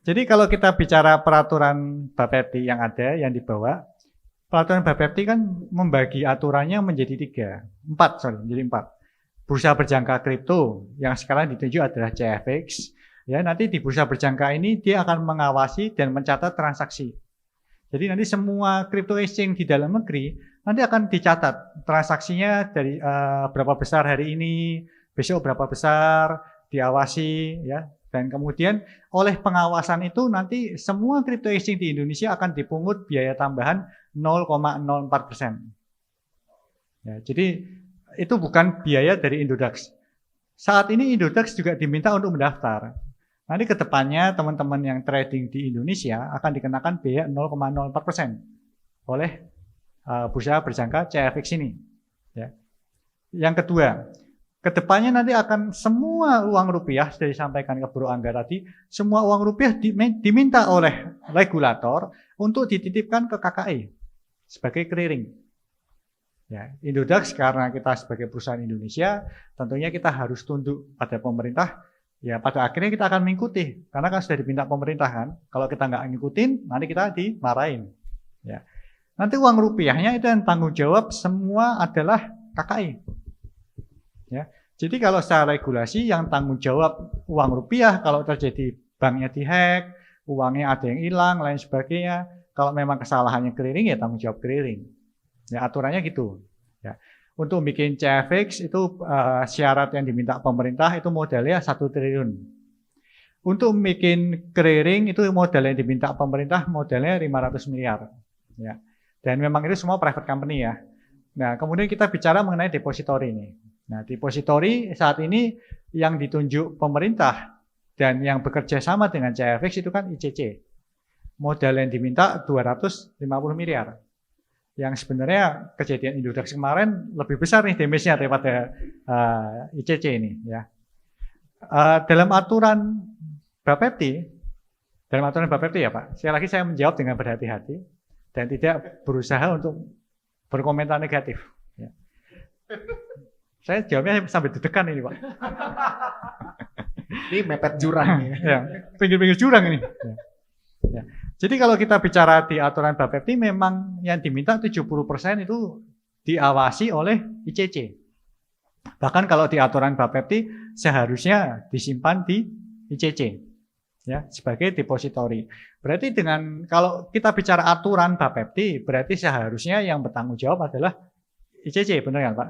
[SPEAKER 1] Jadi kalau kita bicara peraturan Bapepti yang ada, yang dibawa, peraturan Bapepti kan membagi aturannya menjadi 4. bursa berjangka kripto yang sekarang ditunjuk adalah CFX. Ya, nanti di bursa berjangka ini dia akan mengawasi dan mencatat transaksi. Jadi nanti semua crypto exchange di dalam negeri nanti akan dicatat transaksinya dari berapa besar hari ini, besok berapa besar, diawasi ya. Dan kemudian oleh pengawasan itu nanti semua crypto exchange di Indonesia akan dipungut biaya tambahan 0,04%. Ya, jadi itu bukan biaya dari Indodax. Saat ini Indodax juga diminta untuk mendaftar. Nanti ke depannya teman-teman yang trading di Indonesia akan dikenakan biaya 0,04% oleh bursa berjangka CFX ini. Ya. Yang kedua, ke depannya nanti akan semua uang rupiah, sudah disampaikan ke Bro Angga tadi, semua uang rupiah diminta oleh regulator untuk dititipkan ke KKI sebagai clearing. Ya, Indodax karena kita sebagai perusahaan Indonesia, tentunya kita harus tunduk pada pemerintah. Ya pada akhirnya kita akan mengikuti, karena kan sudah diminta pemerintah kan. Kalau kita nggak ngikutin, nanti kita dimarahin. Ya. Nanti uang rupiahnya itu yang tanggung jawab semua adalah KKI. Ya. Jadi kalau secara regulasi yang tanggung jawab uang rupiah kalau terjadi banknya dihack, uangnya ada yang hilang, lain sebagainya. Kalau memang kesalahannya clearing ya tanggung jawab clearing. Ya aturannya gitu. Ya. Untuk bikin CFX itu syarat yang diminta pemerintah itu modalnya 1 triliun. Untuk bikin clearing itu modal yang diminta pemerintah modalnya 500 miliar. Ya. Dan memang itu semua private company ya. Nah kemudian kita bicara mengenai depository ini. Nah depository saat ini yang ditunjuk pemerintah dan yang bekerja sama dengan CFX itu kan ICC. Modal yang diminta 250 miliar. Yang sebenarnya kejadian Indodax kemarin lebih besar nih damage-nya daripada ICC ini ya. Dalam aturan Bapepti ya Pak, sekali lagi saya menjawab dengan berhati-hati dan tidak berusaha untuk berkomentar negatif. Ya. Saya jawabnya sampai deg-degan ini Pak.
[SPEAKER 2] Ini mepet jurang ya.
[SPEAKER 1] Ya, pinggir-pinggir jurang ini. Ya. Ya. Jadi kalau kita bicara di aturan Bapepti memang yang diminta 70% itu diawasi oleh ICC. Bahkan kalau di aturan Bapepti seharusnya disimpan di ICC ya sebagai depository. Berarti dengan kalau kita bicara aturan Bapepti berarti seharusnya yang bertanggung jawab adalah ICC, benar kan Pak?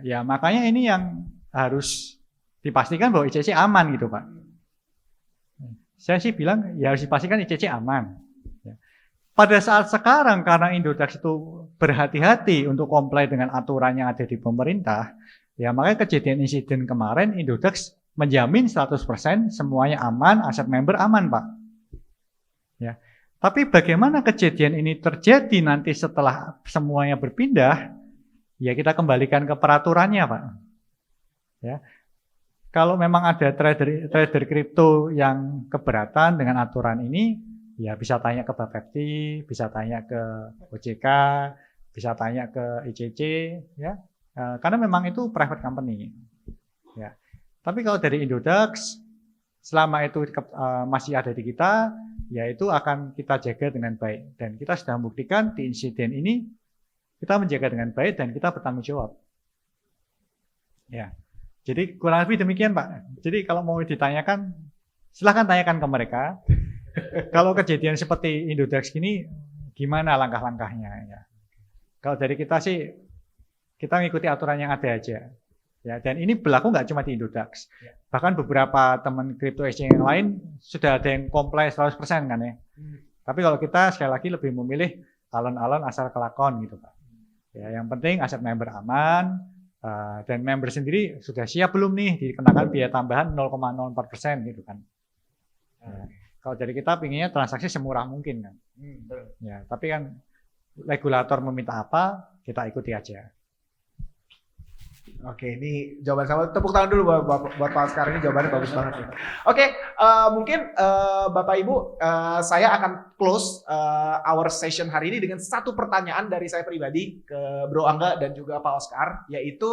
[SPEAKER 1] Ya makanya ini yang harus dipastikan bahwa ICC aman gitu Pak. Saya sih bilang ya harus dipastikan ICC aman. Ya. Pada saat sekarang karena Indodax itu berhati-hati untuk comply dengan aturan yang ada di pemerintah, ya makanya kejadian insiden kemarin Indodax menjamin 100% semuanya aman, aset member aman Pak. Ya. Tapi bagaimana kejadian ini terjadi nanti setelah semuanya berpindah, ya kita kembalikan ke peraturannya Pak. Ya. Kalau memang ada trader kripto yang keberatan dengan aturan ini, ya bisa tanya ke Bapepti, bisa tanya ke OJK, bisa tanya ke ICC, ya, karena memang itu private company. Ya. Tapi kalau dari Indodax, selama itu masih ada di kita, ya itu akan kita jaga dengan baik. Dan kita sudah membuktikan di insiden ini kita menjaga dengan baik dan kita bertanggung jawab. Ya. Jadi kurang lebih demikian Pak. Jadi kalau mau ditanyakan, silahkan tanyakan ke mereka. Kalau kejadian seperti Indodax gini, gimana langkah-langkahnya? Ya. Kalau dari kita sih, kita mengikuti aturan yang ada aja. Ya, dan ini berlaku nggak cuma di Indodax. Bahkan beberapa teman crypto exchange yang lain sudah ada yang comply 100% kan ya. Tapi kalau kita sekali lagi lebih memilih alon-alon asal kelakon gitu Pak. Ya, yang penting aset member aman. Dan member sendiri sudah siap belum nih dikenakan biaya tambahan 0,04% gitu kan. Kalau dari kita pinginnya transaksi semurah mungkin kan. Ya, tapi kan regulator meminta apa, kita ikuti aja.
[SPEAKER 2] Oke, ini jawaban sama. Tepuk tangan dulu buat Pak Oscar, ini jawabannya bagus banget. Oke, mungkin Bapak Ibu, saya akan close our session hari ini dengan satu pertanyaan dari saya pribadi ke Bro Angga dan juga Pak Oscar, yaitu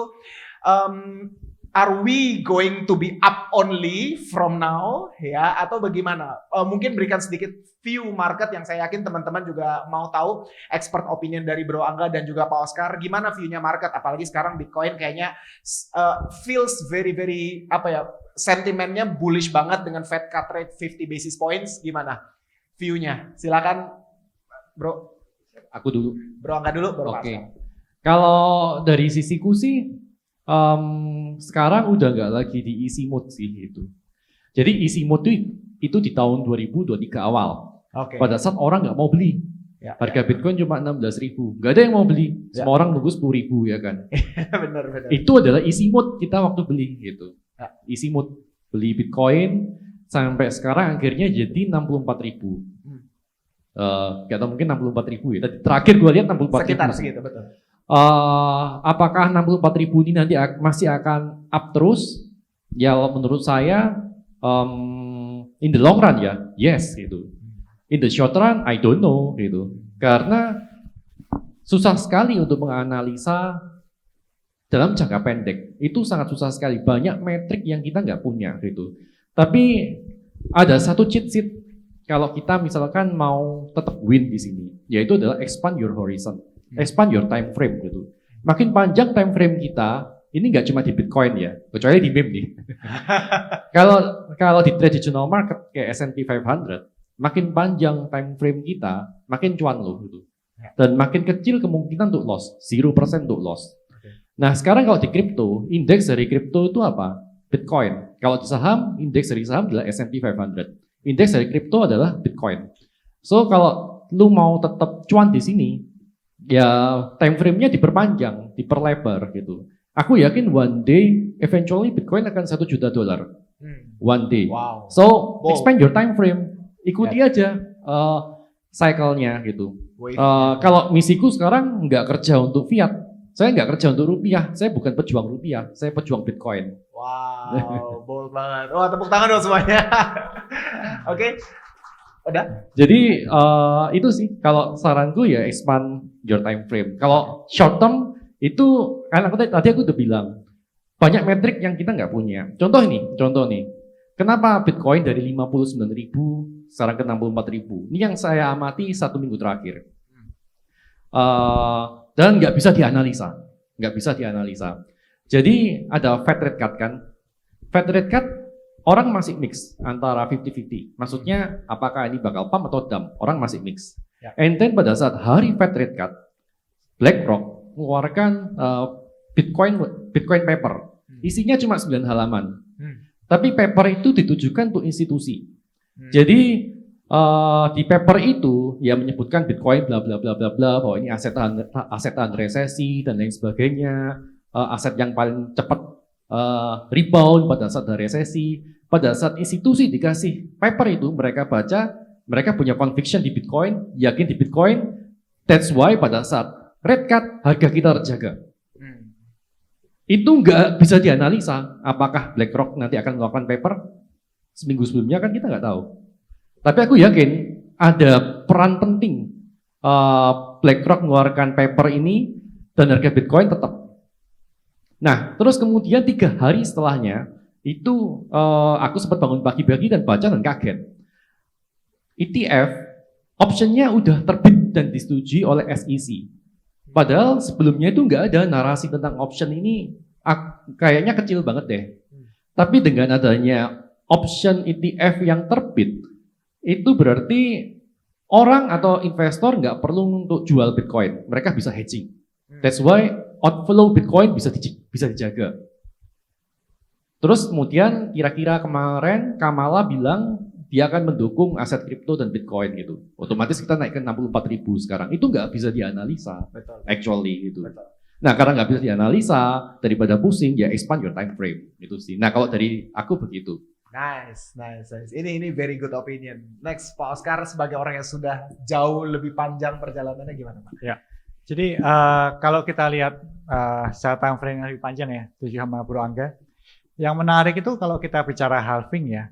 [SPEAKER 2] are we going to be up only from now ya atau bagaimana? Mungkin berikan sedikit view market yang saya yakin teman-teman juga mau tahu, expert opinion dari Bro Angga dan juga Pak Oscar, gimana view-nya market, apalagi sekarang Bitcoin kayaknya feels very apa ya, sentimennya bullish banget dengan Fed cut rate 50 basis points, gimana view-nya? Silakan Bro.
[SPEAKER 3] Aku dulu.
[SPEAKER 2] Bro Angga dulu baru Pak
[SPEAKER 3] Oke.
[SPEAKER 2] Oscar.
[SPEAKER 3] Kalau dari sisiku sih sekarang udah nggak lagi di easy mode sih itu. Jadi easy mode itu di tahun 2023 awal.
[SPEAKER 2] Oke.
[SPEAKER 3] Pada saat orang nggak mau beli.
[SPEAKER 2] Ya,
[SPEAKER 3] Harga Bitcoin cuma 16.000. Nggak ada yang mau beli.
[SPEAKER 2] Ya.
[SPEAKER 3] Semua orang nunggu 10.000 ya kan.
[SPEAKER 2] benar.
[SPEAKER 3] Itu adalah easy mode kita waktu beli gitu.
[SPEAKER 2] Ya.
[SPEAKER 3] Easy mode beli Bitcoin sampai sekarang akhirnya jadi 64.000. Gak tahu mungkin 64.000 ya. Terakhir gue lihat 64.000.
[SPEAKER 2] Sekitar segitu, betul.
[SPEAKER 3] Apakah 64.000 ini nanti masih akan up terus? Ya menurut saya in the long run ya, yes gitu. In the short run, I don't know gitu. Karena susah sekali untuk menganalisa dalam jangka pendek. Itu sangat susah sekali. Banyak metrik yang kita nggak punya gitu. Tapi ada satu cheat sheet kalau kita misalkan mau tetap win di sini, yaitu adalah expand your horizon, expand your time frame gitu. Makin panjang time frame kita, ini nggak cuma di Bitcoin ya, kecuali di meme nih. Kalau di traditional market kayak S&P 500, makin panjang time frame kita, makin cuan loh gitu. Dan makin kecil kemungkinan untuk loss, 0% untuk loss. Nah sekarang kalau di crypto, indeks dari crypto itu apa? Bitcoin. Kalau di saham, indeks dari saham adalah S&P 500. Indeks dari kripto adalah Bitcoin. So kalau lu mau tetap cuan di sini, ya time frame-nya diperpanjang, diperlebar gitu. Aku yakin one day, eventually Bitcoin akan $1 juta. One day.
[SPEAKER 2] Wow.
[SPEAKER 3] So expand your time frame, ikuti aja cycle-nya gitu. Kalau misiku sekarang nggak kerja untuk fiat, saya nggak kerja untuk rupiah, saya bukan pejuang rupiah, saya pejuang Bitcoin.
[SPEAKER 2] Wow, bold banget. Wah, tepuk tangan dong semuanya. Oke. Udah?
[SPEAKER 3] Jadi itu sih kalau saranku ya expand your time frame. Kalau short term itu kan tadi aku udah bilang banyak metrik yang kita nggak punya. Contoh nih. Kenapa Bitcoin dari 59.000 sekarang ke 64.000? Ini yang saya amati 1 minggu terakhir. Dan nggak bisa dianalisa. Jadi ada Fed rate cut kan. Fed rate cut orang masih mix antara 50-50. Maksudnya apakah ini bakal pump atau dump? Orang masih mix.
[SPEAKER 2] Ya.
[SPEAKER 3] And then pada saat hari Fed rate cut, BlackRock mengeluarkan Bitcoin paper. Isinya cuma 9 halaman. Tapi paper itu ditujukan untuk institusi. Jadi di paper itu ya menyebutkan Bitcoin bla bla bla bla bla bahwa ini aset tahan resesi dan lain sebagainya. Aset yang paling cepat rebound pada saat ada resesi. Pada saat institusi dikasih paper itu, mereka baca, mereka punya conviction di Bitcoin, yakin di Bitcoin. That's why pada saat rate cut, harga kita terjaga. Itu nggak bisa dianalisa. Apakah BlackRock nanti akan melakukan paper? Seminggu sebelumnya kan kita nggak tahu. Tapi aku yakin ada peran penting BlackRock mengeluarkan paper ini dan harga Bitcoin tetap. Nah, terus kemudian 3 hari setelahnya itu aku sempat bangun pagi-pagi dan baca dan kaget. ETF optionnya udah terbit dan disetujui oleh SEC. Padahal sebelumnya itu nggak ada narasi tentang option ini, kayaknya kecil banget deh. Tapi dengan adanya option ETF yang terbit, itu berarti orang atau investor nggak perlu untuk jual Bitcoin, mereka bisa hedging. That's why outflow Bitcoin bisa dijaga. Terus kemudian kira-kira kemarin Kamala bilang dia akan mendukung aset kripto dan Bitcoin gitu. Otomatis kita naik ke 64.000 sekarang. Itu nggak bisa dianalisa, actually gitu. Nah karena nggak bisa dianalisa, daripada pusing ya expand your time frame itu sih. Nah kalau dari aku begitu.
[SPEAKER 2] Nice. Ini very good opinion. Next, Pak Oscar sebagai orang yang sudah jauh lebih panjang perjalanannya gimana, Pak?
[SPEAKER 1] Ya. Jadi kalau kita lihat secara time frame yang lebih panjang ya, setuju sama Bro Angga. Yang menarik itu kalau kita bicara halving ya,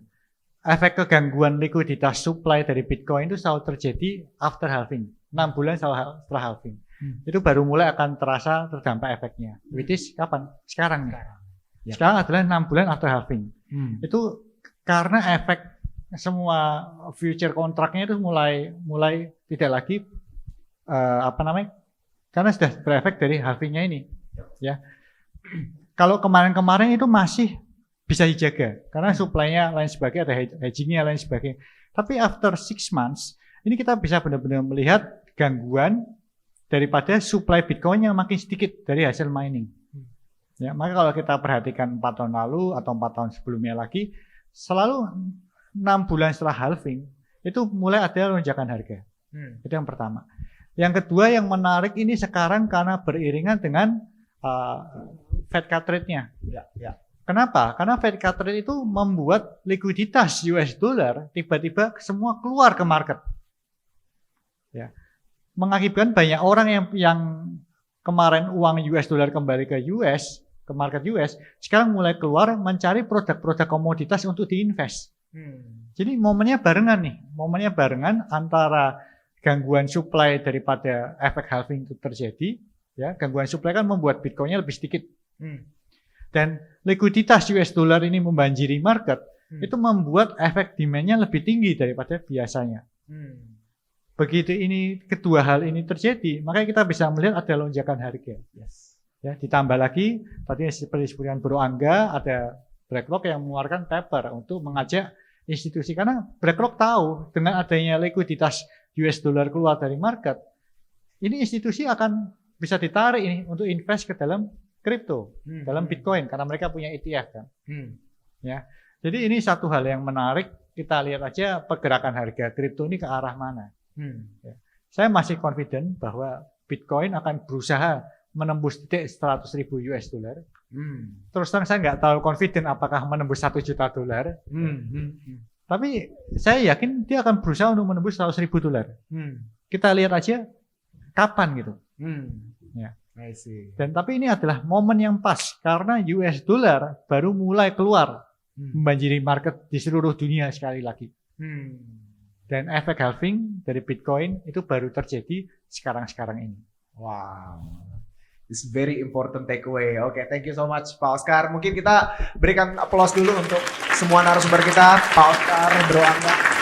[SPEAKER 1] efek kegangguan likuiditas supply dari Bitcoin itu selalu terjadi after halving. 6 bulan setelah halving. Itu baru mulai akan terasa terdampak efeknya. Which is kapan? Sekarang. Sekarang adalah 6 bulan after halving. Itu karena efek semua future kontraknya itu mulai tidak lagi karena sudah berefek dari halvingnya ini, ya. Kalau kemarin-kemarin itu masih bisa dijaga karena supply-nya lain sebagainya, ada hedging-nya lain sebagainya. Tapi after 6 months ini kita bisa benar-benar melihat gangguan daripada supply Bitcoin yang makin sedikit dari hasil mining. Ya, maka kalau kita perhatikan 4 tahun lalu atau 4 tahun sebelumnya lagi, selalu 6 bulan setelah halving itu mulai ada lonjakan harga. Itu yang pertama. Yang kedua yang menarik ini sekarang karena beriringan dengan Fed cut rate-nya. Kenapa? Karena Fed cut rate itu membuat likuiditas US dollar tiba-tiba semua keluar ke market. Ya. Mengakibatkan banyak orang yang kemarin uang US dollar kembali ke market US, sekarang mulai keluar mencari produk-produk komoditas untuk diinvest. Jadi momennya barengan antara gangguan supply daripada efek halving itu terjadi, ya, gangguan supply kan membuat Bitcoinnya lebih sedikit. Dan likuiditas US dollar ini membanjiri market, itu membuat efek demand-nya lebih tinggi daripada biasanya. Begitu ini kedua hal ini terjadi, maka kita bisa melihat ada lonjakan harga. Ya, ditambah lagi tadi seperti disebutkan Bro Angga, ada BlackRock yang mengeluarkan paper untuk mengajak institusi, karena BlackRock tahu dengan adanya likuiditas US dollar keluar dari market, ini institusi akan bisa ditarik ini untuk invest ke dalam kripto, dalam Bitcoin, karena mereka punya ETF kan. Ya, jadi ini satu hal yang menarik. Kita lihat aja pergerakan harga kripto ini ke arah mana. Ya. Saya masih confident bahwa Bitcoin akan berusaha menembus titik 100.000 US dollar. Terus terang saya nggak terlalu confident apakah menembus 1 juta dolar. Tapi saya yakin dia akan berusaha untuk menembus 100.000 dolar. Kita lihat aja kapan gitu. Ya. Dan tapi ini adalah momen yang pas karena US dollar baru mulai keluar membanjiri market di seluruh dunia sekali lagi. Dan efek halving dari Bitcoin itu baru terjadi sekarang-sekarang ini.
[SPEAKER 2] Wow. This is very important takeaway. Oke, thank you so much Pak Oscar. Mungkin kita berikan applause dulu untuk semua narasumber kita, Pak Oscar, Bro Angga.